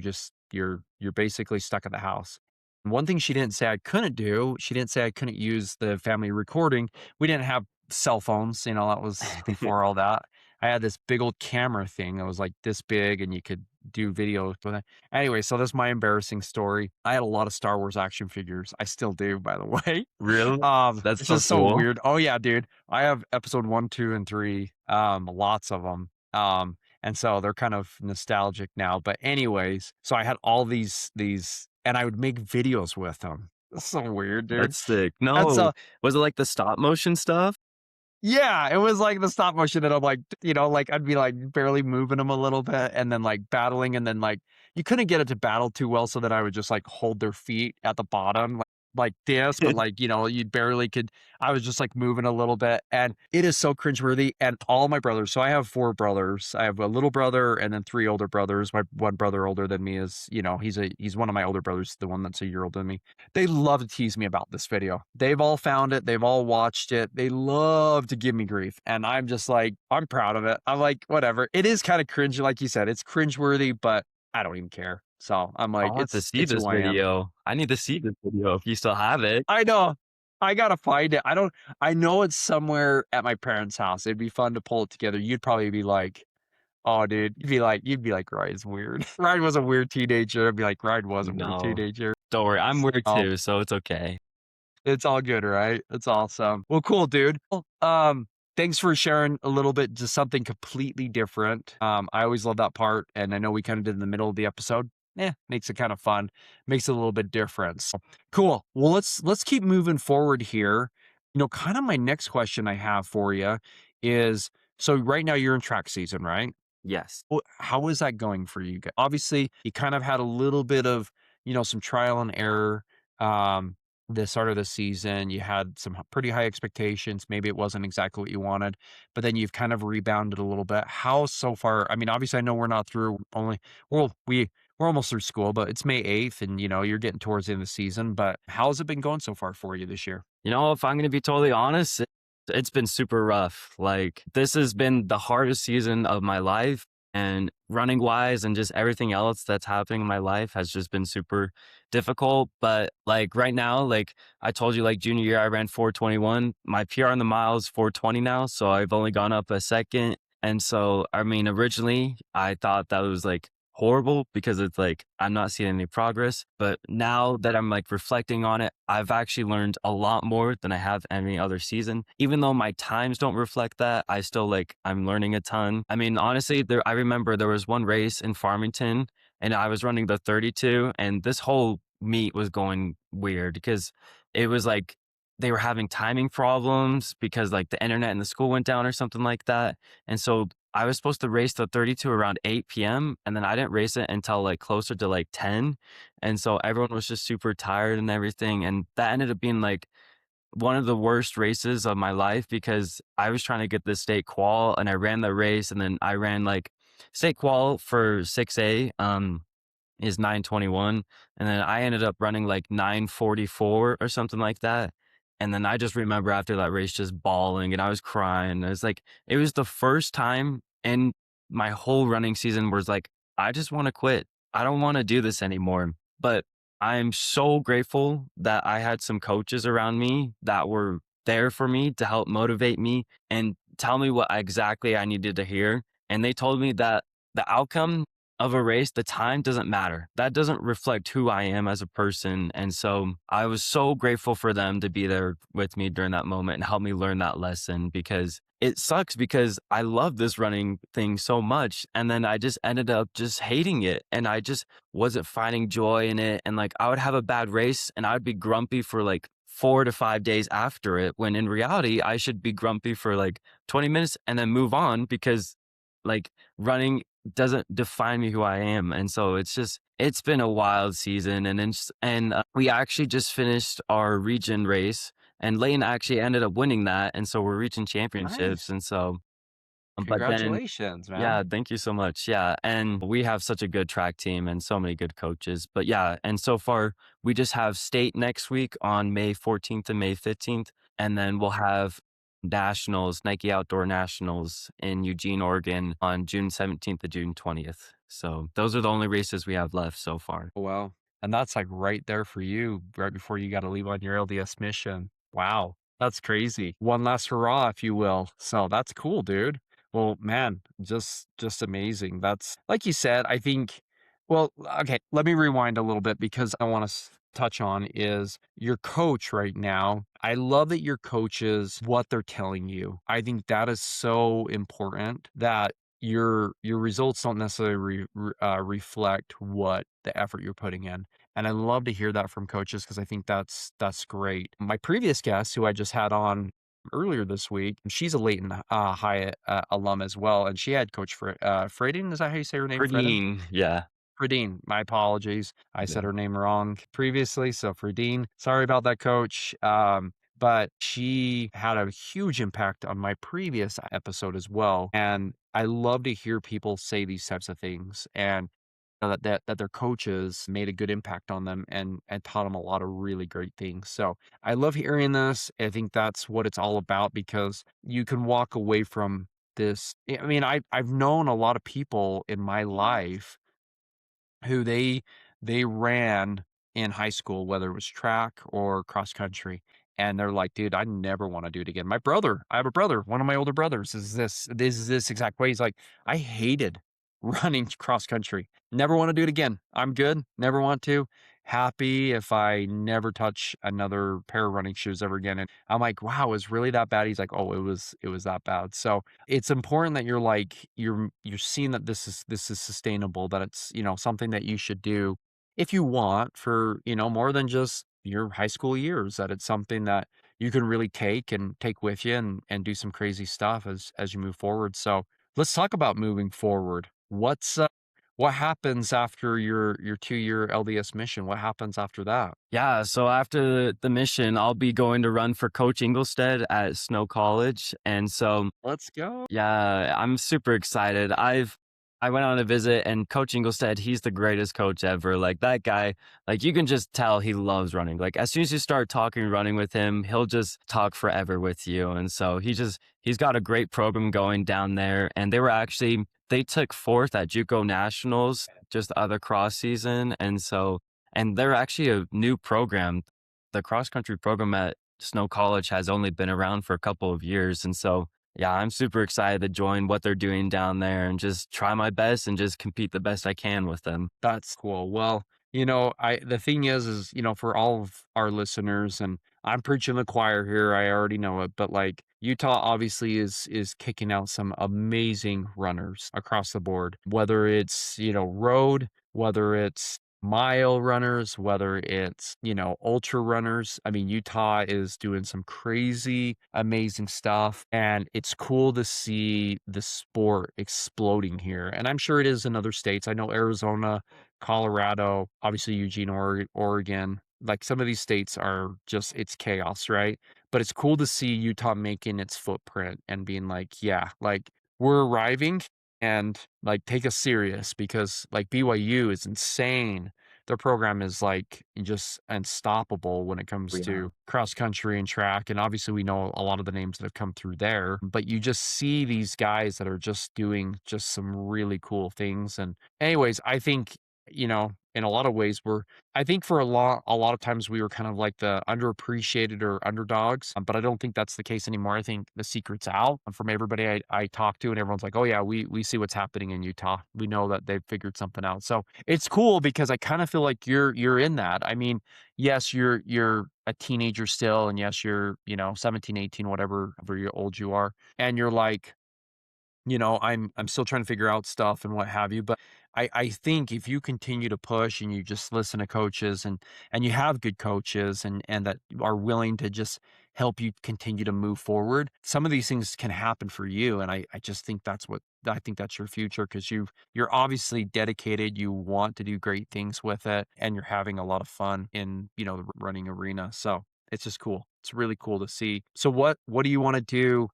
You're basically stuck at the house. One thing she didn't say I couldn't do, she didn't say I couldn't use the family recording. We didn't have cell phones, that was before all that. I had this big old camera thing that was like this big and you could do videos with it. Anyway, so that's my embarrassing story. I had a lot of Star Wars action figures. I still do, by the way. Really? That's It's so just cool. so weird. Oh yeah, dude. I have episode 1, 2, and 3. Lots of them. And so they're kind of nostalgic now. But anyways, so I had all these, and I would make videos with them. That's so weird, dude. That's sick. And No, so was it like the stop motion stuff? yeah, it was like the stop motion, and I'm like, like I'd be like barely moving them a little bit, and then like battling, and then like you couldn't get it to battle too well, so then I would just like hold their feet at the bottom, like this, but like you barely could. I was just like moving a little bit, and it is so cringeworthy. And all my brothers, so I have 4 brothers. I have a little brother, and then 3 older brothers. My one brother older than me is, he's one of my older brothers, the one that's a year older than me. They love to tease me about this video. They've all found it. They've all watched it. They love to give me grief. And I'm just like, I'm proud of it. I'm like, whatever. It is kind of cringe, like you said. It's cringeworthy, but I don't even care. So I'm like, I'll have to see it's this who I am. video. I need to see this video if you still have it. I know. I gotta find it. I know it's somewhere at my parents' house. It'd be fun to pull it together. You'd probably be like, oh, dude. You'd be like, Ryan's weird. Ryan was a weird teenager. I'd be like, Ryan was a weird No, teenager. don't worry. I'm weird Oh, too, so it's okay. it's all good, right? It's awesome. Well, cool, dude. Well, thanks for sharing a little bit, just something completely different. I always love that part, and I know we kind of did in the middle of the episode. Makes it kind of fun, makes it a little bit different. So, cool. Well, let's keep moving forward here. Kind of my next question I have for you is, so right now you're in track season, right? Yes. Well, how is that going for you? Obviously, you kind of had a little bit of, some trial and error. Um, the start of the season, you had some pretty high expectations. Maybe it wasn't exactly what you wanted, but then you've kind of rebounded a little bit. How so far? I mean, obviously, I know we're not through. We're almost through school, but it's May 8th, and you're getting towards the end of the season. But how's it been going so far for you this year? If I'm going to be totally honest, it's been super rough. Like, this has been the hardest season of my life, and running wise and just everything else that's happening in my life has just been super difficult. But like right now, like I told you, like junior year, I ran 4:21. My PR on the mile is 4:20 now. So I've only gone up a second. And so, I mean, originally I thought that was like horrible because it's like I'm not seeing any progress. But now that I'm like reflecting on it, I've actually learned a lot more than I have any other season. Even though my times don't reflect that, I still like I'm learning a ton. I mean, honestly, I remember there was one race in Farmington and I was running the 32, and this whole meet was going weird because it was like they were having timing problems because like the internet in the school went down or something like that. And so I was supposed to race the 32 around 8 p.m. and then I didn't race it until like closer to like 10. And so everyone was just super tired and everything. And that ended up being like one of the worst races of my life because I was trying to get the state qual and I ran the race and then I ran like state qual for 6A. Is 9:21, and then I ended up running like 9:44 or something like that. And then I just remember after that race just bawling and I was crying. It was the first time in my whole running season where it's like, I just want to quit. I don't want to do this anymore. But I'm so grateful that I had some coaches around me that were there for me to help motivate me and tell me what exactly I needed to hear. And they told me that the outcome of a race, the time doesn't matter. That doesn't reflect who I am as a person. And so I was so grateful for them to be there with me during that moment and help me learn that lesson because it sucks because I love this running thing so much. And then I just ended up just hating it. And I just wasn't finding joy in it. And like I would have a bad race and I would be grumpy for like 4 to 5 days after it, when in reality, I should be grumpy for like 20 minutes and then move on because like running doesn't define me who I am. And so it's been a wild season. We actually just finished our region race and Layton actually ended up winning that. And so we're reaching championships. Nice. And so, but then, Congratulations, yeah, man. thank you so much. Yeah. And we have such a good track team and so many good coaches. But yeah, and so far we just have state next week on May 14th and May 15th. And then we'll have nationals, Nike Outdoor Nationals in Eugene, Oregon on June 17th to June 20th. So those are the only races we have left so far. Oh, wow. And that's like right there for you, right before you got to leave on your LDS mission. Wow. That's crazy. One last hurrah, if you will. So that's cool, dude. Well, man, just amazing. That's like you said, I think, well, okay, let me rewind a little bit because I want to touch on is your coach right now. I love that your coaches, what they're telling you. I think that is so important that your results don't necessarily reflect what the effort you're putting in. And I love to hear that from coaches because I think that's great. My previous guest, who I just had on earlier this week, she's a Leighton High alum as well, and she had Coach Fredin. Is that how you say her name, Fredin? Pretty, yeah. Fredine, my apologies. I Yeah. said her name wrong previously, so Fredine, sorry about that, coach. But she had a huge impact on my previous episode as well. And I love to hear people say these types of things and that their coaches made a good impact on them and taught them a lot of really great things. So I love hearing this. I think that's what it's all about because you can walk away from this. I mean, I've known a lot of people in my life who they ran in high school, whether it was track or cross country. And they're like, dude, I never want to do it again. I have a brother, one of my older brothers is this exact way. He's like, I hated running cross country. Never want to do it again. I'm good. Never want to. Happy if I never touch another pair of running shoes ever again. And I'm like, wow, it was really that bad? He's like, oh, it was that bad. So it's important that you're seeing that this is sustainable, that it's, something that you should do if you want for, more than just your high school years, that it's something that you can really take with you and do some crazy stuff as you move forward. So let's talk about moving forward. What happens after your 2-year LDS mission? What happens after that? Yeah, so after the mission, I'll be going to run for Coach Ingolstead at Snow College, and so Let's go. yeah, I'm super excited. I went on a visit and Coach Ingolstead, he's the greatest coach ever. Like that guy, like you can just tell he loves running. Like as soon as you start talking running with him, he'll just talk forever with you. And so he's got a great program going down there. And they took fourth at JUCO Nationals just the other cross season. And they're actually a new program. The cross country program at Snow College has only been around for a couple of years. And so yeah, I'm super excited to join what they're doing down there and just try my best and just compete the best I can with them. That's cool. Well, the thing is, for all of our listeners, and I'm preaching the choir here, I already know it, but like Utah obviously is kicking out some amazing runners across the board, whether it's, road, whether it's mile runners, whether it's, ultra runners. I mean, Utah is doing some crazy, amazing stuff, and it's cool to see the sport exploding here. And I'm sure it is in other states. I know Arizona, Colorado, obviously Eugene, Oregon. Like some of these states are just, it's chaos, right? But it's cool to see Utah making its footprint and being like, yeah, like we're arriving and like take us serious because like BYU is insane. Their program is like just unstoppable when it comes Yeah. to cross country and track. And obviously, we know a lot of the names that have come through there, but you just see these guys that are just doing just some really cool things. And, anyways, I think, in a lot of ways, I think for a lot of times we were kind of like the underappreciated or underdogs, but I don't think that's the case anymore. I think the secret's out from everybody I talk to, and everyone's like, "Oh yeah, we see what's happening in Utah. We know that they've figured something out." So it's cool because I kind of feel like you're in that. I mean, yes, you're a teenager still, and yes, you're 17, 18, whatever old you are, and you're like, I'm still trying to figure out stuff and what have you. But I think if you continue to push and you just listen to coaches and you have good coaches and that are willing to just help you continue to move forward, some of these things can happen for you. And I just think I think that's your future because you're obviously dedicated, you want to do great things with it, and you're having a lot of fun in, the running arena. So it's just cool. It's really cool to see. So what do you want to do?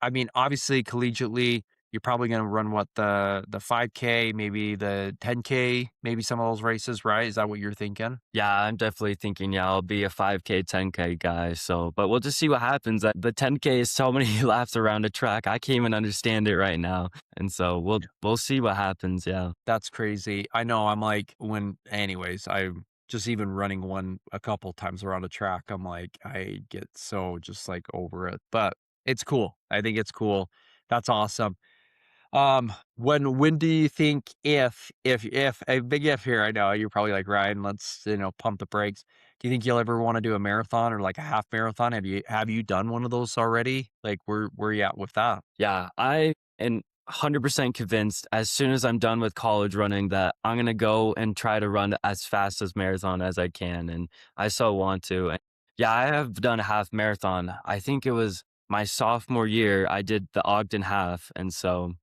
I mean, obviously, collegiately, you're probably going to run the 5K, maybe the 10K, maybe some of those races, right? Is that what you're thinking? Yeah, I'm definitely thinking, yeah, I'll be a 5K, 10K guy. So, but we'll just see what happens. The 10K is so many laps around a track. I can't even understand it right now. And so we'll see what happens. Yeah. That's crazy. I know. I'm like, anyways, I'm just even running one a couple times around a track. I'm like, I get so just like over it, but it's cool. I think it's cool. That's awesome. When do you think if a big if here, I know you're probably like, Ryan, let's, pump the brakes. Do you think you'll ever want to do a marathon or like a half marathon? Have you done one of those already? Like where you at with that? Yeah. And 100% convinced as soon as I'm done with college running that I'm going to go and try to run as fast as marathon as I can. And I so want to. And yeah, I have done a half marathon. I think it was my sophomore year. I did the Ogden half. And so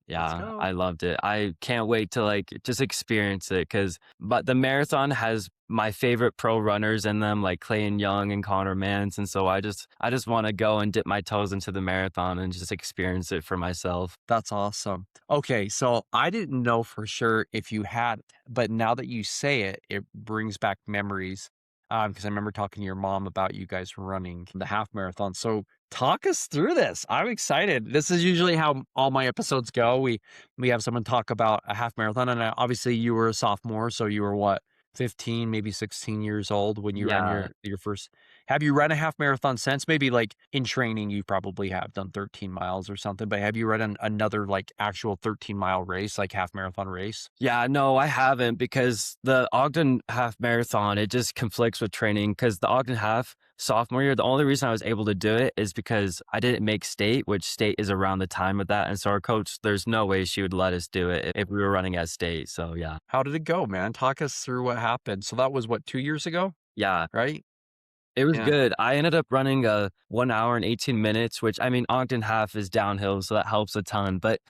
Let's yeah, go. I loved it. I can't wait to like just experience it but the marathon has my favorite pro runners in them, like Clayton Young and Connor Mans. And so I just want to go and dip my toes into the marathon and just experience it for myself. That's awesome. Okay, so I didn't know for sure if you had, but now that you say it, it brings back memories. Because I remember talking to your mom about you guys running the half marathon. So talk us through this. I'm excited. This is usually how all my episodes go. We have someone talk about a half marathon, and obviously you were a sophomore, so you were what, 15, maybe 16 years old when you ran Yeah. your first. Have you run a half marathon since? Maybe like in training, you probably have done 13 miles or something, but have you run another like actual 13-mile race, like half marathon race? Yeah, no, I haven't because the Ogden half marathon, it just conflicts with training because the Ogden half sophomore year, the only reason I was able to do it is because I didn't make state, which state is around the time of that. And so our coach, there's no way she would let us do it if we were running at state. So yeah. How did it go, man? Talk us through what happened. So that was what, 2 years ago, Yeah. right? It was Yeah. good. I ended up running a 1 hour and 18 minutes, which I mean, Ogden half is downhill, so that helps a ton. But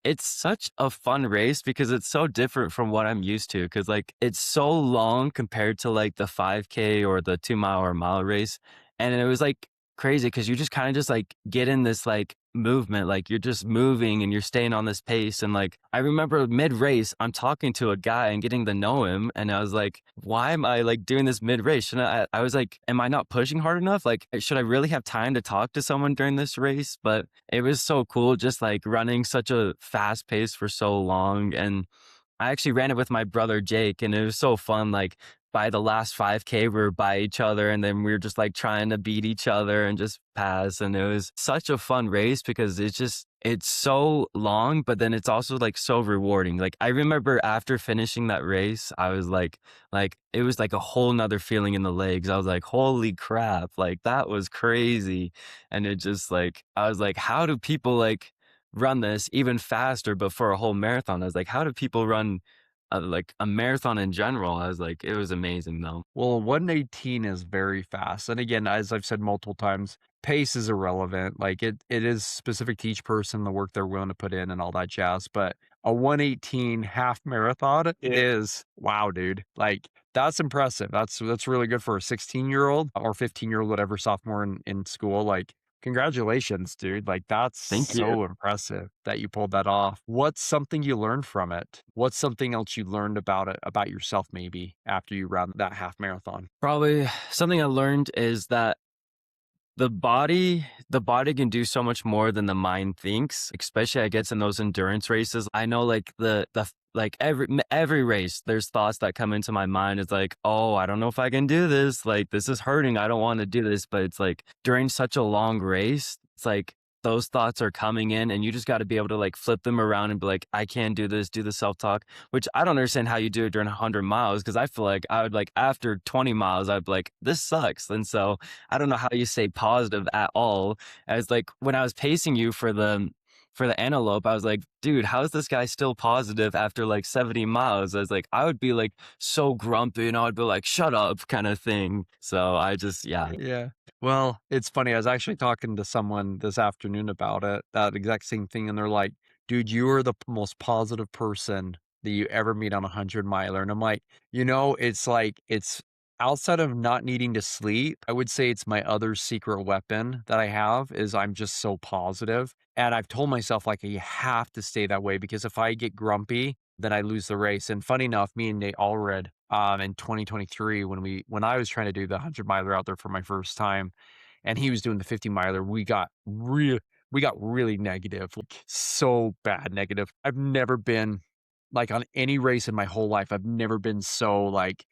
it's such a fun race because it's so different from what I'm used to. Cause like it's so long compared to like the 5K or the 2 mile or mile race. And it was like crazy because you just kind of just like get in this like movement, like you're just moving and you're staying on this pace. And like I remember mid race, I'm talking to a guy and getting to know him. And I was like, why am I like doing this mid race? I was like, am I not pushing hard enough? Like, should I really have time to talk to someone during this race? But it was so cool just like running such a fast pace for so long. And I actually ran it with my brother Jake, and it was so fun. Like by the last 5K, we were by each other, and then we were just like trying to beat each other and just pass. And it was such a fun race because it's so long, but then it's also like so rewarding. Like I remember after finishing that race, I was like it was like a whole nother feeling in the legs. I was like, holy crap, like that was crazy. And it just like I was like, how do people like run this even faster, but for a whole marathon? I was like, how do people run like a marathon in general? I was like, it was amazing though. Well, 118 is very fast. And again, as I've said multiple times, pace is irrelevant. Like it is specific to each person, the work they're willing to put in and all that jazz. But a 118 half marathon is wow, dude. Like that's impressive. That's really good for a 16-year-old or 15-year-old, whatever, sophomore in school. Like congratulations, dude. Like that's Thank you. so impressive that you pulled that off. What's something you learned from it? What's something else you learned about it, about yourself maybe after you ran that half marathon? Probably something I learned is that the body can do so much more than the mind thinks, especially I guess in those endurance races. I know like like every race, there's thoughts that come into my mind. It's like, oh, I don't know if I can do this. Like this is hurting. I don't want to do this. But it's like during such a long race, it's like those thoughts are coming in and you just got to be able to like flip them around and be like, I can do this, do the self-talk, which I don't understand how you do it during 100 miles. Cause I feel like I would like after 20 miles, I'd be like, this sucks. And so I don't know how you stay positive at all. As like when I was pacing you for the antelope, I was like, dude, how is this guy still positive after like 70 miles? I was like, I would be like so grumpy and I would be like, shut up kind of thing. So I just, yeah. Yeah. Well, it's funny. I was actually talking to someone this afternoon about it, that exact same thing. And they're like, dude, you are the most positive person that you ever meet on a 100 miler. And I'm like, it's like, it's outside of not needing to sleep. I would say it's my other secret weapon that I have is I'm just so positive. And I've told myself, like, you have to stay that way because if I get grumpy, then I lose the race. And funny enough, me and Nate Allred, in 2023 when I was trying to do the 100 miler out there for my first time and he was doing the 50 miler, we got really negative, like so bad negative. I've never been like on any race in my whole life. I've never been so like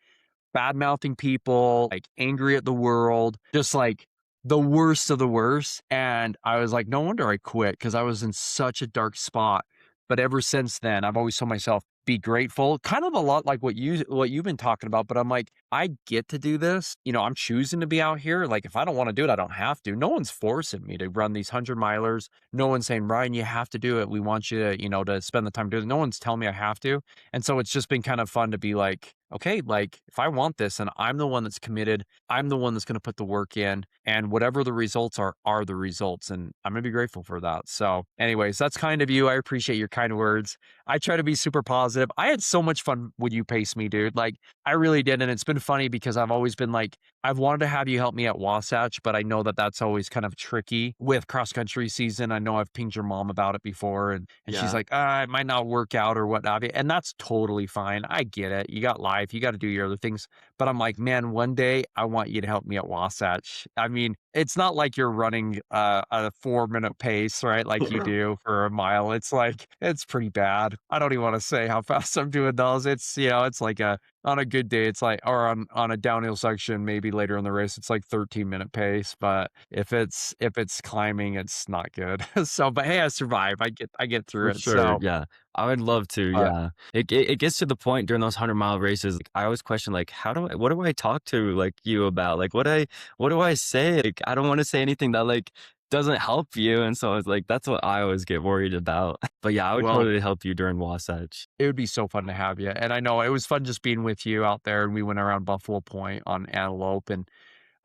bad mouthing people, like angry at the world, just like the worst of the worst. And I was like, no wonder I quit because I was in such a dark spot. But ever since then, I've always told myself, be grateful, kind of a lot like what you've been talking about, but I'm like, I get to do this. I'm choosing to be out here. Like if I don't want to do it, I don't have to. No one's forcing me to run these 100 milers. No one's saying, Ryan, you have to do it. We want you to, to spend the time doing it. No one's telling me I have to. And so it's just been kind of fun to be like, okay, like if I want this and I'm the one that's committed, I'm the one that's going to put the work in, and whatever the results are the results. And I'm going to be grateful for that. So anyways, that's kind of you. I appreciate your kind words. I try to be super positive. I had so much fun when you paced me, dude. Like I really did. And it's been funny because I've always been like, I've wanted to have you help me at Wasatch, but I know that that's always kind of tricky with cross country season. I know I've pinged your mom about it before, and she's Yeah. like, it might not work out or what have you. And that's totally fine. I get it. You got life, you got to do your other things. But I'm like, man, one day I want you to help me at Wasatch. I mean, it's not like you're running a 4 minute pace, right? Like you do for a mile. It's like, it's pretty bad. I don't even want to say how fast I'm doing those. It's, it's like on a good day, it's like, or on a downhill section, maybe later in the race, it's like 13-minute pace. But if it's climbing, it's not good. So, but hey, I survive. I get through For it. sure, So, yeah. I would love to, but yeah. It gets to the point during those 100-mile races, like, I always question, like, what do I talk to, like, you about? Like, what do I say? Like, I don't wanna say anything that, like, doesn't help you, and so it's like, that's what I always get worried about. But yeah, I would well, totally help you during Wasatch. it would be so fun to have you. And I know it was fun just being with you out there. And we went around Buffalo Point on Antelope. And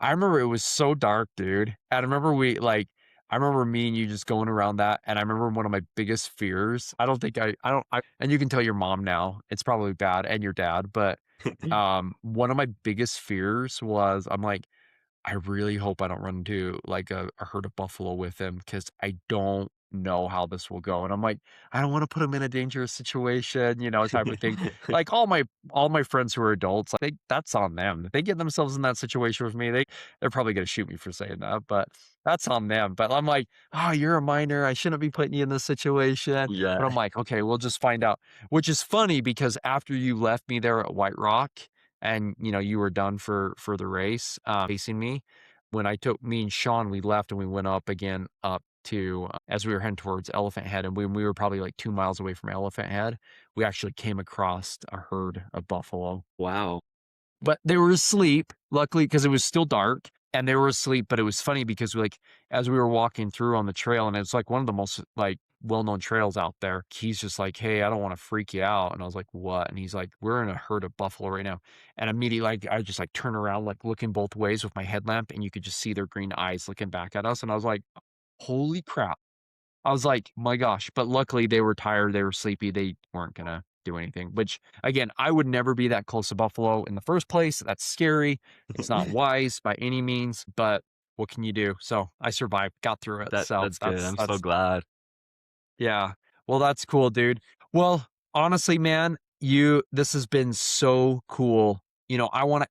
I remember it was so dark, dude. And I remember I remember me and you just going around that. And I remember one of my biggest fears. I don't think and you can tell your mom now, it's probably bad, and your dad, but one of my biggest fears was I'm like, I really hope I don't run into like a herd of buffalo with him because I don't know how this will go. And I'm like, I don't want to put him in a dangerous situation, type of thing. Like all my friends who are adults, like that's on them. If they get themselves in that situation with me, they're probably gonna shoot me for saying that, but that's on them. But I'm like, oh, you're a minor. I shouldn't be putting you in this situation. Yeah. But I'm like, okay, we'll just find out. Which is funny because after you left me there at White Rock, and you were done for the race facing me, when I took me and Sean, we left and we went up again up to as we were heading towards Elephant Head, and when we were probably like 2 miles away from Elephant Head, we actually came across a herd of buffalo. Wow. But they were asleep, luckily, because it was still dark and they were asleep. But it was funny because as we were walking through on the trail, and it's like one of the most like well-known trails out there, he's just like, hey, I don't want to freak you out. And I was like, what? And he's like, we're in a herd of buffalo right now. And immediately, like, I just like turn around, like looking both ways with my headlamp, and you could just see their green eyes looking back at us. And I was like, holy crap. I was like, "My gosh," but luckily they were tired, they were sleepy, they weren't gonna do anything, which, again, I would never be that close to buffalo in the first place. That's scary. It's not wise by any means, but what can you do? So, I survived, got through it, so That's good. that's I'm so that's glad. yeah. Well, that's cool, dude. Well, honestly, man, this has been so cool. I want to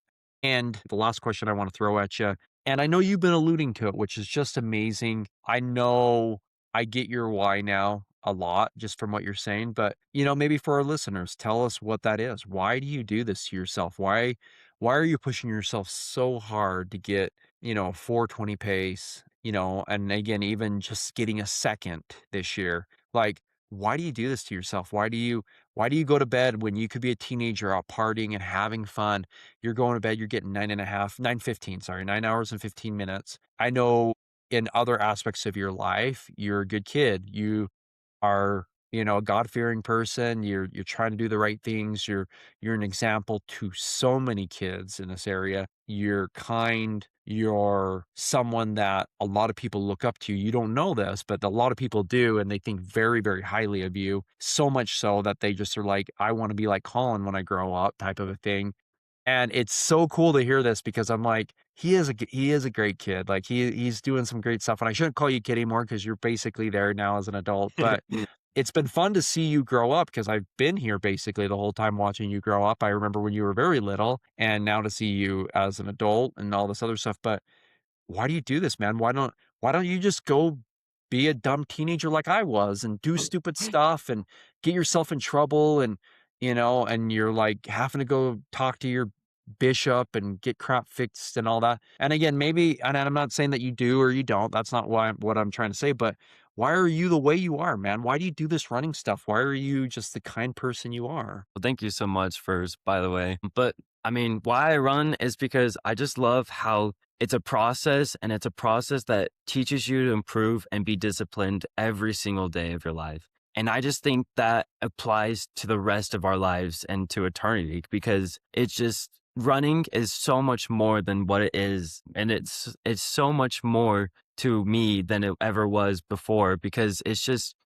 end the last question I want to throw at you. And I know you've been alluding to it, which is just amazing. I know I get your why now a lot just from what you're saying, but maybe for our listeners, tell us what that is. Why do you do this to yourself? Why are you pushing yourself so hard to get, 420 pace, and again, even just getting a second this year? Like, why do you do this to yourself? Why do you go to bed when you could be a teenager out partying and having fun? You're going to bed, you're getting 9:15, sorry, 9 hours and 15 minutes. I know in other aspects of your life, you're a good kid. You are, a God-fearing person. You're trying to do the right things. You're an example to so many kids in this area. You're kind. You're someone that a lot of people look up to. You don't know this, but a lot of people do, and they think very, very highly of you. So much so that they just are like, I want to be like Colin when I grow up, type of a thing. And it's so cool to hear this because I'm like, he is a great kid. Like he's doing some great stuff. And I shouldn't call you kid anymore because you're basically there now as an adult. But it's been fun to see you grow up because I've been here basically the whole time watching you grow up. I remember when you were very little, and now to see you as an adult and all this other stuff. But why do you do this, man? Why don't you just go be a dumb teenager like I was and do stupid stuff and get yourself in trouble, and you're like having to go talk to your bishop and get crap fixed and all that. And again, maybe, and I'm not saying that you do or you don't. That's not what I'm trying to say, but why are you the way you are, man? Why do you do this running stuff? Why are you just the kind person you are? Well, thank you so much first, by the way. But I mean, why I run is because I just love how it's a process, and it's a process that teaches you to improve and be disciplined every single day of your life. And I just think that applies to the rest of our lives and to eternity, because it's just running is so much more than what it is. And it's so much more to me than it ever was before, because it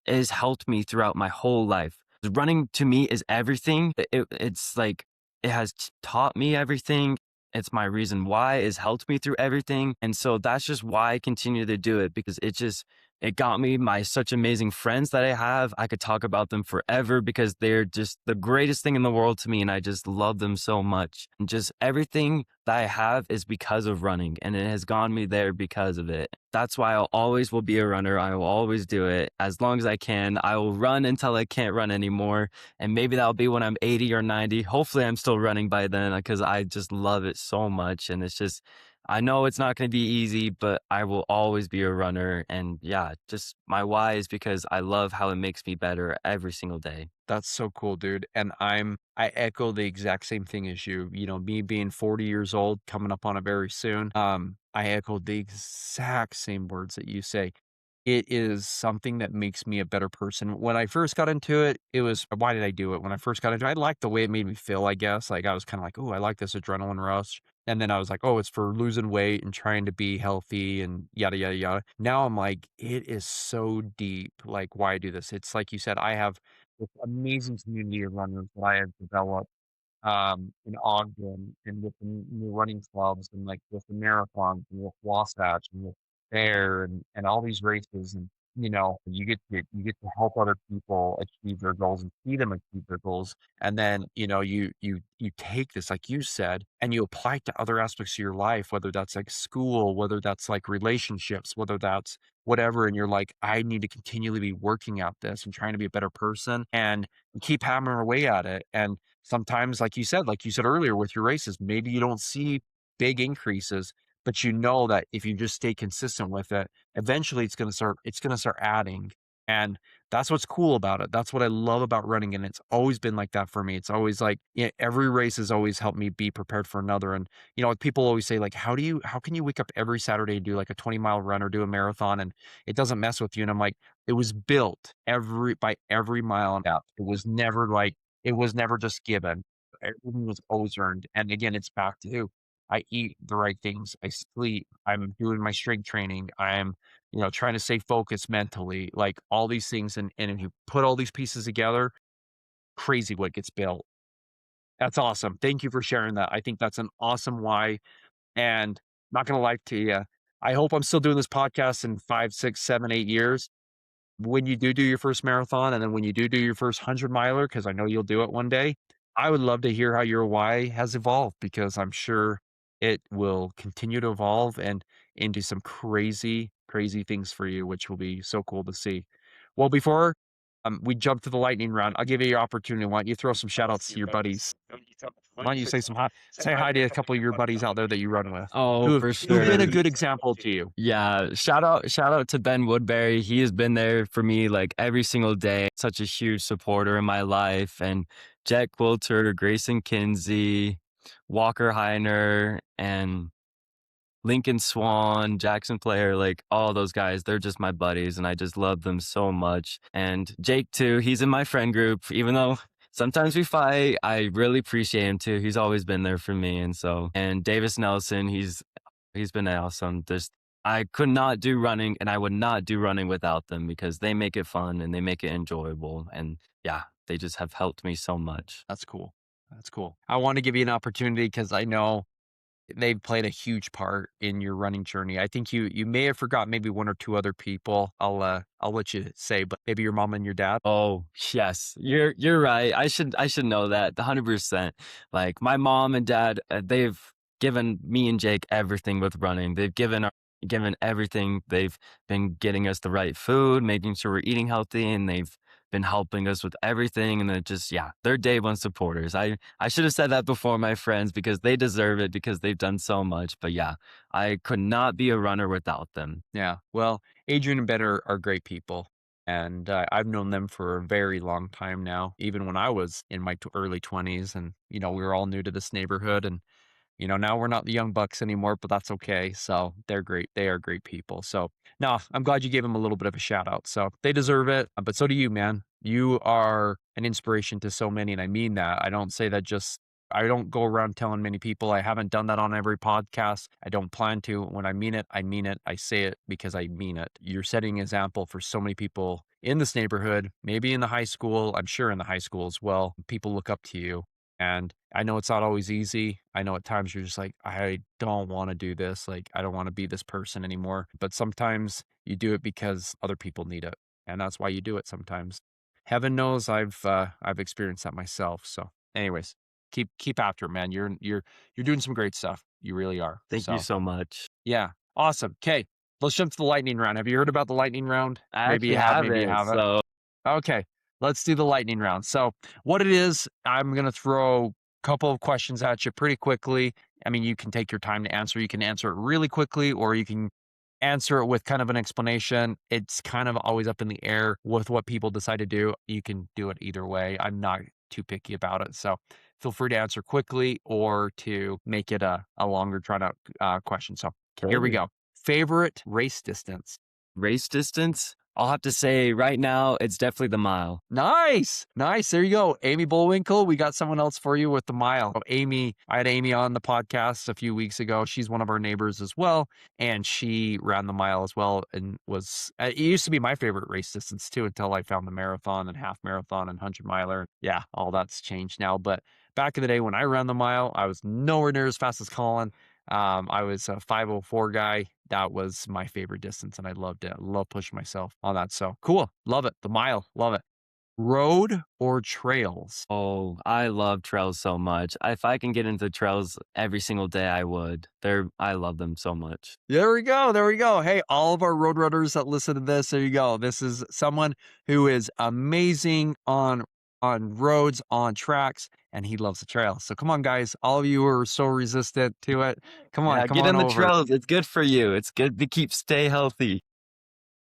has helped me throughout my whole life. Running to me is everything. It's like it has taught me everything. It's my reason why. It's helped me through everything. And so that's just why I continue to do it, because it got me my such amazing friends that I have. I could talk about them forever because they're just the greatest thing in the world to me. And I just love them so much. And just everything that I have is because of running, and it has gone me there because of it. That's why I always will be a runner. I will always do it as long as I can. I will run until I can't run anymore. And maybe that'll be when I'm 80 or 90. Hopefully I'm still running by then, because I just love it so much. And it's just, I know it's not going to be easy, but I will always be a runner. And yeah, just my why is because I love how it makes me better every single day. That's so cool, dude. And I echo the exact same thing as you. You know, me being 40 years old, coming up on it very soon. I echoed the exact same words that you say. It is something that makes me a better person. When I first got into it, it was why did I do it? When I first got into it, I liked the way it made me feel, I guess. Like I was kind of like, oh, I like this adrenaline rush. And then I was like, oh, it's for losing weight and trying to be healthy and yada, yada, yada. Now I'm like, it is so deep. Like, why do this? It's like you said, I have this amazing community of runners that I have developed in Ogden and with the new running clubs and like with the marathons and with Wasatch and with Bear and all these races. And you know, you get to help other people achieve their goals and see them achieve their goals. And then, you know, you take this, like you said, and you apply it to other aspects of your life, whether that's like school, whether that's like relationships, whether that's whatever. And you're like, I need to continually be working at this and trying to be a better person and keep hammering away at it. And sometimes, like you said earlier with your races, maybe you don't see big increases, but you know that if you just stay consistent with it, eventually it's going to start adding. And that's what's cool about it. That's what I love about running. And it's always been like that for me. It's always like, yeah, every race has always helped me be prepared for another. And, you know, people always say like, how can you wake up every Saturday and do like a 20-mile run or do a marathon and it doesn't mess with you? And I'm like, it was built by every mile and out. It was never just given. Everything was always earned. And again, it's back to I eat the right things. I sleep. I'm doing my strength training. I'm, you know, trying to stay focused mentally, like all these things. And if you put all these pieces together, crazy what gets built. That's awesome. Thank you for sharing that. I think that's an awesome why. And not going to lie to you. I hope I'm still doing this podcast in 5, 6, 7, 8 years when you do your first marathon and then when you do your first 100 miler, because I know you'll do it one day, I would love to hear how your why has evolved because I'm sure it will continue to evolve and into some crazy, crazy things for you, which will be so cool to see. Well, before we jump to the lightning round, I'll give you your opportunity. Why don't you throw some shout outs to your buddies? Why don't you say hi to a couple of your buddies out there that you run with Oh, for who've been a sure. good example to you? Yeah, shout out to Ben Woodbury. He has been there for me like every single day. Such a huge supporter in my life. And Jack Quilter, Grayson Kinsey, Walker Heiner, and Lincoln Swan, Jackson Player, like all those guys, they're just my buddies and I just love them so much. And Jake too, he's in my friend group, even though sometimes we fight, I really appreciate him too. He's always been there for me. And Davis Nelson, he's been awesome. Just I could not do running and I would not do running without them because they make it fun and they make it enjoyable. And yeah, they just have helped me so much. That's cool. That's cool. I want to give you an opportunity because I know they've played a huge part in your running journey. I think you may have forgot maybe one or two other people. I'll let you say, but maybe your mom and your dad. Oh, yes. You're right. I should know that 100%. Like my mom and dad, they've given me and Jake everything with running. They've given everything. They've been getting us the right food, making sure we're eating healthy, and they've been helping us with everything. And it just, yeah, they're day one supporters. I should have said that before, my friends, because they deserve it because they've done so much. But yeah, I could not be a runner without them. Yeah. Well, Adrian and Ben are great people. And I've known them for a very long time now, even when I was in my early 20s. And, we were all new to this neighborhood. And now we're not the young bucks anymore, but that's okay. So they're great. They are great people. So no, I'm glad you gave them a little bit of a shout out. So they deserve it. But so do you, man. You are an inspiration to so many. And I mean that. I don't go around telling many people. I haven't done that on every podcast. I don't plan to. When I mean it, I mean it. I say it because I mean it. You're setting an example for so many people in this neighborhood, maybe in the high school. I'm sure in the high school as well. People look up to you. And I know it's not always easy. I know at times you're just like, I don't want to do this. Like, I don't want to be this person anymore. But sometimes you do it because other people need it. And that's why you do it sometimes. Heaven knows I've experienced that myself. So anyways, keep after it, man. You're doing some great stuff. You really are. Thank you So so much. yeah. Awesome. Okay. Let's jump to the lightning round. Have you heard about the lightning round? I Maybe you actually have, maybe you haven't. haven't. So Okay, let's do the lightning round. So, what it is, I'm going to throw a couple of questions at you pretty quickly. I mean, you can take your time to answer. You can answer it really quickly, or you can answer it with kind of an explanation. It's kind of always up in the air with what people decide to do. You can do it either way. I'm not too picky about it. So, feel free to answer quickly or to make it a longer drawn out question. So, here we okay. go. Favorite race distance? Race distance, I'll have to say right now, it's definitely the mile. Nice. Nice. There you go. Amy Bullwinkle. We got someone else for you with the mile. I had Amy on the podcast a few weeks ago. She's one of our neighbors as well. And she ran the mile as well. And it used to be my favorite race distance too, until I found the marathon and half marathon and 100 miler. Yeah, all that's changed now. But back in the day when I ran the mile, I was nowhere near as fast as Colin. I was a 5:04 guy. That was my favorite distance, and I loved it. I love pushing myself on that. So cool. Love it. The mile. Love it. Road or trails? Oh, I love trails so much. If I can get into trails every single day, I would. I love them so much. There we go. There we go. Hey, all of our road runners that listen to this, there you go. This is someone who is amazing on roads, on tracks, and he loves the trail. So come on, guys. All of you who are so resistant to it. Come Yeah, come get in on the over. trails. It's good for you. It's good to stay healthy.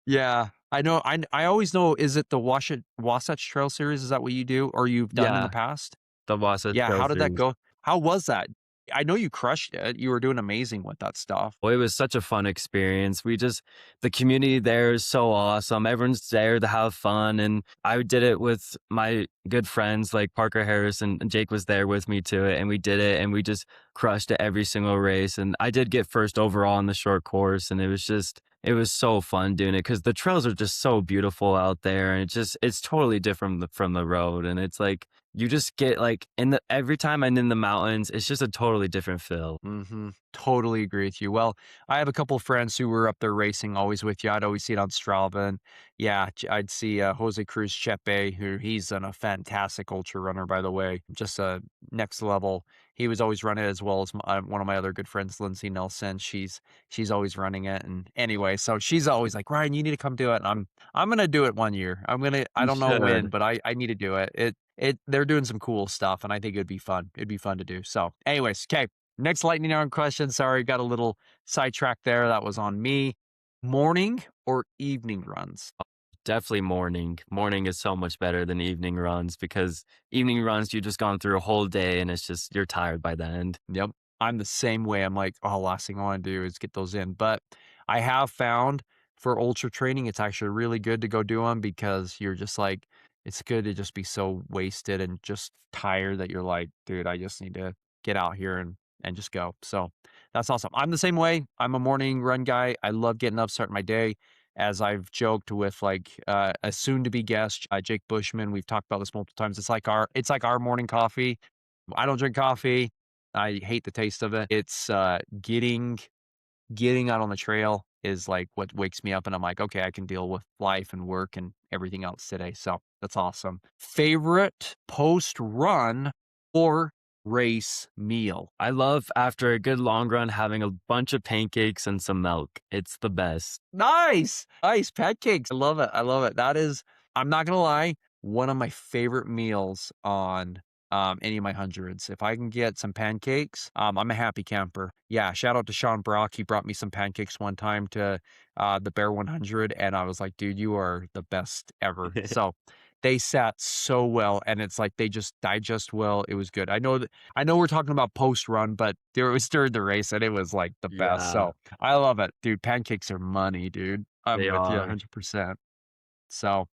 Yeah, I know. I always know. Is it the Wasatch Trail series? Is that what you do, or you've done in the Yeah, past? the Wasatch Yeah. Trail How did that Series. go? How was that? I know you crushed it. You were doing amazing with that stuff. Well, it was such a fun experience. The community there is so awesome. Everyone's there to have fun. And I did it with my good friends like Parker Harris, and Jake was there with me to it. And we did it and we just crushed it every single race. And I did get first overall in the short course. And it was so fun doing it because the trails are just so beautiful out there. And it's totally different from the road. And it's like, you just get like every time I'm in the mountains, it's just a totally different feel. Mm-hmm. Totally agree with you. Well, I have a couple of friends who were up there racing always with you. I'd always see it on Strava. And yeah, I'd see Jose Cruz Chepe, he's a fantastic ultra runner, by the way, just a next level. He was always running it as well as one of my other good friends, Lindsay Nelson. She's always running it. And anyway, so she's always like, Ryan, you need to come do it. And I'm going to do it one year. I You don't know when, should. but I need to do it. They're doing some cool stuff and I think it'd be fun. It'd be fun to do. So anyways, okay. Next lightning round question. Sorry, got a little sidetracked there. That was on me. Morning or evening runs? Definitely morning. Morning is so much better than evening runs because evening runs, you've just gone through a whole day and you're tired by the end. Yep. I'm the same way. I'm like, oh, last thing I want to do is get those in. But I have found for ultra training, it's actually really good to go do them because you're just like, it's good to just be so wasted and just tired that you're like, dude, I just need to get out here and just go. So that's awesome. I'm the same way. I'm a morning run guy. I love getting up, starting my day. As I've joked with like a soon to be guest, Jake Bushman. We've talked about this multiple times. It's like our morning coffee. I don't drink coffee. I hate the taste of it. It's getting out on the trail is like what wakes me up and I'm like, okay, I can deal with life and work and everything else today. So that's awesome. Favorite post run or race meal? I love after a good long run having a bunch of pancakes and some milk. It's the best. Nice. Nice pancakes. I love it. I love it. I'm not gonna lie, one of my favorite meals on, any of my hundreds, if I can get some pancakes, I'm a happy camper. Yeah, shout out to Sean Brock, he brought me some pancakes one time to, the Bear 100, and I was like, "Dude, you are the best ever." So, they sat so well, and it's like they just digest well, it was good. I know we're talking about post-run, but there was during the race, and it was, like, the best, Yeah, so I love it. Dude, pancakes are money, dude. I'm they with you are. 100%. So,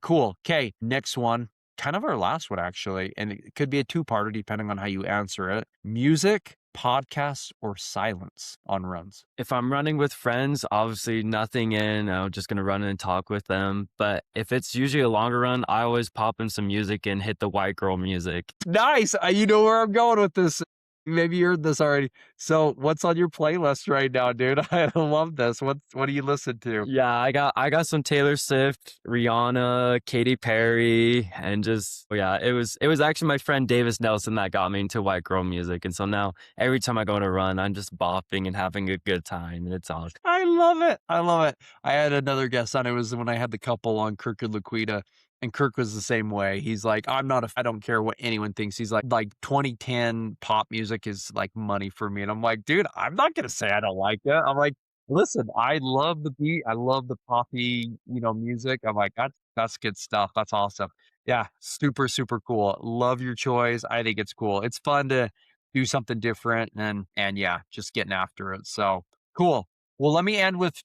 cool. Okay, next one, kind of our last one actually, and it could be a two-parter depending on how you answer it. Music, podcasts, or silence on runs? If I'm running with friends, obviously nothing in, I'm just gonna run and talk with them, but if it's usually a longer run, I always pop in some music and hit the white girl music. Nice. You know where I'm going with this. Maybe you heard this already. So, what's on your playlist right now, dude? I love this. What do you listen to? Yeah, I got some Taylor Swift, Rihanna, Katy Perry, and just yeah, it was actually my friend Davis Nelson that got me into white girl music, and so now every time I go to run, I'm just bopping and having a good time, and it's all I love it. I love it. I had another guest on. It was when I had the couple on Kirk and Laquita, and Kirk was the same way. He's like, I don't care what anyone thinks. He's like 2010 pop music is like money for me. And I'm like, dude, I'm not gonna say I don't like it. I'm like, listen, I love the beat. I love the poppy, music. I'm like, that's good stuff. That's awesome. Yeah, super, super cool. Love your choice. I think it's cool. It's fun to do something different and yeah, just getting after it. So cool. Well, let me end with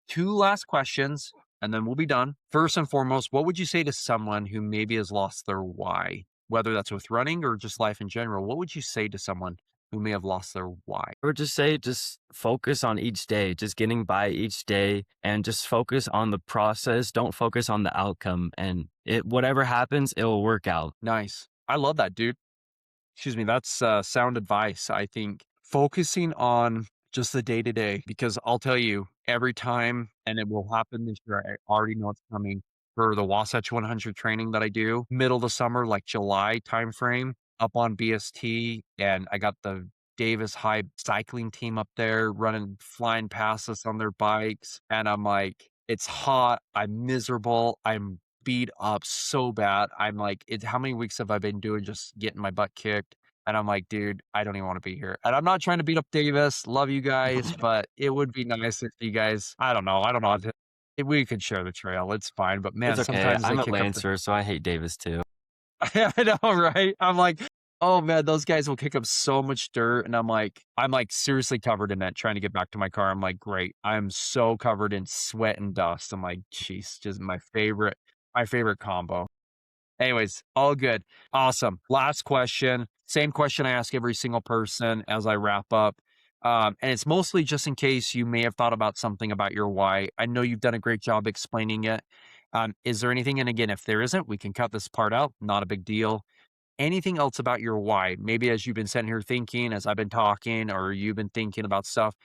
two last questions and then we'll be done. First and foremost, what would you say to someone who maybe has lost their why, whether that's with running or just life in general? What would you say to someone who may have lost their why? I would just say just focus on each day, just getting by each day and just focus on the process. Don't focus on the outcome. And it whatever happens, it will work out. Nice. I love that, dude. Excuse me. That's sound advice. I think focusing on just the day to day, because I'll tell you every time, and it will happen this year. I already know it's coming for the Wasatch 100 training that I do middle of the summer, like July timeframe up on BST. And I got the Davis High cycling team up there running, flying past us on their bikes. And I'm like, it's hot. I'm miserable. I'm beat up so bad. I'm like, how many weeks have I been doing just getting my butt kicked? And I'm like, dude, I don't even want to be here. And I'm not trying to beat up Davis. Love you guys, but it would be nice if you guys, I don't know. If we could share the trail. It's fine. But It's man, okay. sometimes they I'm a kick up the Lancer, so I hate Davis too. I know, right? I'm like, oh man, those guys will kick up so much dirt. And I'm like seriously covered in that trying to get back to my car. I'm like, great. I'm so covered in sweat and dust. I'm like, jeez, just my favorite combo. Anyways, all good. Awesome. Last question. Same question I ask every single person as I wrap up. And it's mostly just in case you may have thought about something about your why. I know you've done a great job explaining it. Is there anything, and again, if there isn't, we can cut this part out. Not a big deal. Anything else about your why? Maybe as you've been sitting here thinking, as I've been talking, or you've been thinking about stuff,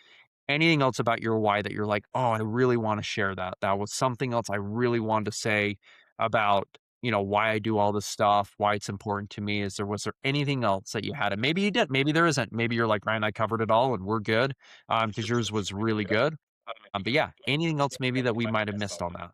anything else about your why that you're like, "Oh, I really wanna share that. That was something else I really wanted to say about, why I do all this stuff, why it's important to me." Was there anything else that you had? And maybe you did, maybe there isn't. Maybe you're like, "Ryan, I covered it all and we're good," because yours was really good. But yeah, anything else maybe that we might have missed on that?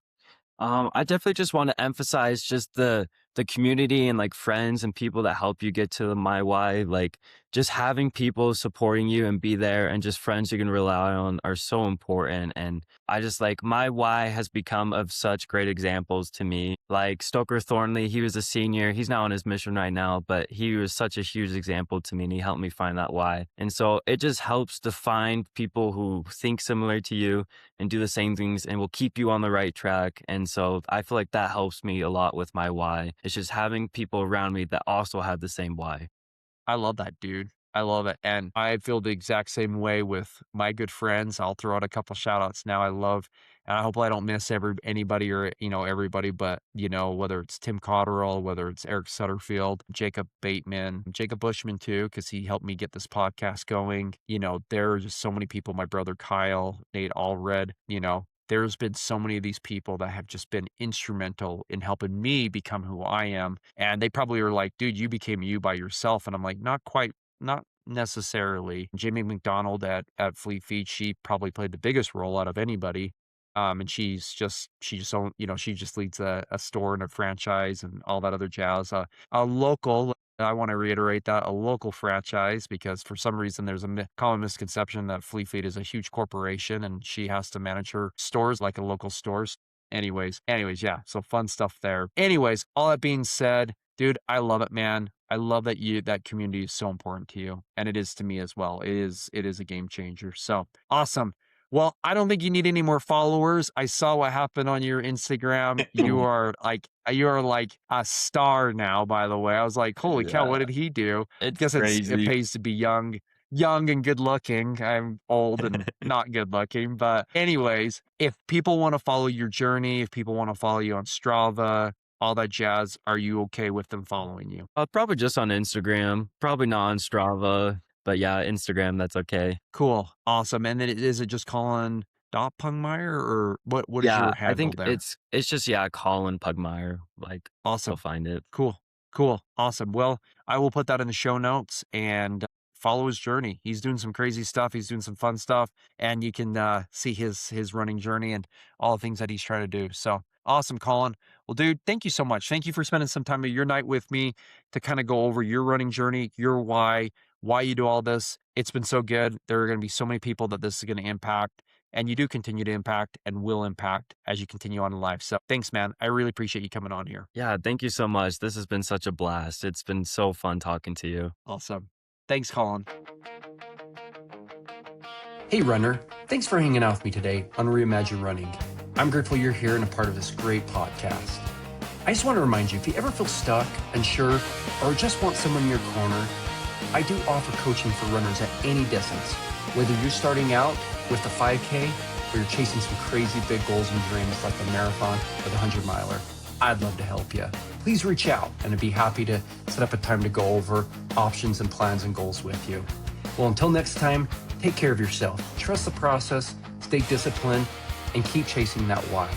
I definitely just want to emphasize just the community and like friends and people that help you get to my why. Like just having people supporting you and be there and just friends you can rely on are so important. And I just like my why has become of such great examples to me. Like Stoker Thornley, he was a senior. He's now on his mission right now, but he was such a huge example to me and he helped me find that why. And so it just helps to find people who think similar to you and do the same things and will keep you on the right track. And so I feel like that helps me a lot with my why. It's just having people around me that also have the same why. I love that, dude. I love it. And I feel the exact same way with my good friends. I'll throw out a couple shout outs now. And I hope I don't miss anybody or, everybody, but, whether it's Tim Cotterill, whether it's Eric Sutterfield, Jacob Bateman, Jacob Bushman too, because he helped me get this podcast going. There are just so many people, my brother Kyle, Nate Allred, there's been so many of these people that have just been instrumental in helping me become who I am. And they probably are like, dude, you became you by yourself. And I'm like, not quite, not necessarily. Jamie McDonald at Fleet Feet, she probably played the biggest role out of anybody. And she just own, she just leads a store and a franchise and all that other jazz. A local, I want to reiterate that, a local franchise, because for some reason there's a common misconception that Fleet Feet is a huge corporation and she has to manage her stores like a local stores. Anyways, yeah. So fun stuff there. Anyways, all that being said, dude, I love it, man. I love that that community is so important to you, and it is to me as well. It is a game changer. So awesome. Well, I don't think you need any more followers. I saw what happened on your Instagram. You are like a star now, by the way. I was like, holy cow, what Yeah, did he do? it's Guess it crazy. pays to be young and good looking. I'm old and not good looking. But anyways, if people want to follow your journey, if people want to follow you on Strava, all that jazz, are you okay with them following you? Probably just on Instagram, probably not on Strava, but yeah, Instagram, that's okay. Cool. Awesome. And then is it just Colin Pugmire, or what is Yeah, your I handle think there? it's just, yeah, Colin Pugmire, like, you'll Awesome. find it. Cool. Cool. Awesome. Well, I will put that in the show notes and follow his journey. He's doing some crazy stuff. He's doing some fun stuff, and you can see his running journey and all the things that he's trying to do. So awesome, Colin. Well, dude, thank you so much. Thank you for spending some time of your night with me to kind of go over your running journey, your why you do all this. It's been so good. There are going to be so many people that this is going to impact, and you do continue to impact and will impact as you continue on in life. So thanks, man. I really appreciate you coming on here. Yeah, thank you so much. This has been such a blast. It's been so fun talking to you. Awesome. Thanks, Colin. Hey runner, thanks for hanging out with me today on Reimagine Running. I'm grateful you're here and a part of this great podcast. I just want to remind you, if you ever feel stuck, unsure, or just want someone in your corner, I do offer coaching for runners at any distance. Whether you're starting out with the 5K or you're chasing some crazy big goals and dreams like the marathon or the 100-miler, I'd love to help you. Please reach out and I'd be happy to set up a time to go over options and plans and goals with you. Well, until next time, take care of yourself, trust the process, stay disciplined, and keep chasing that why.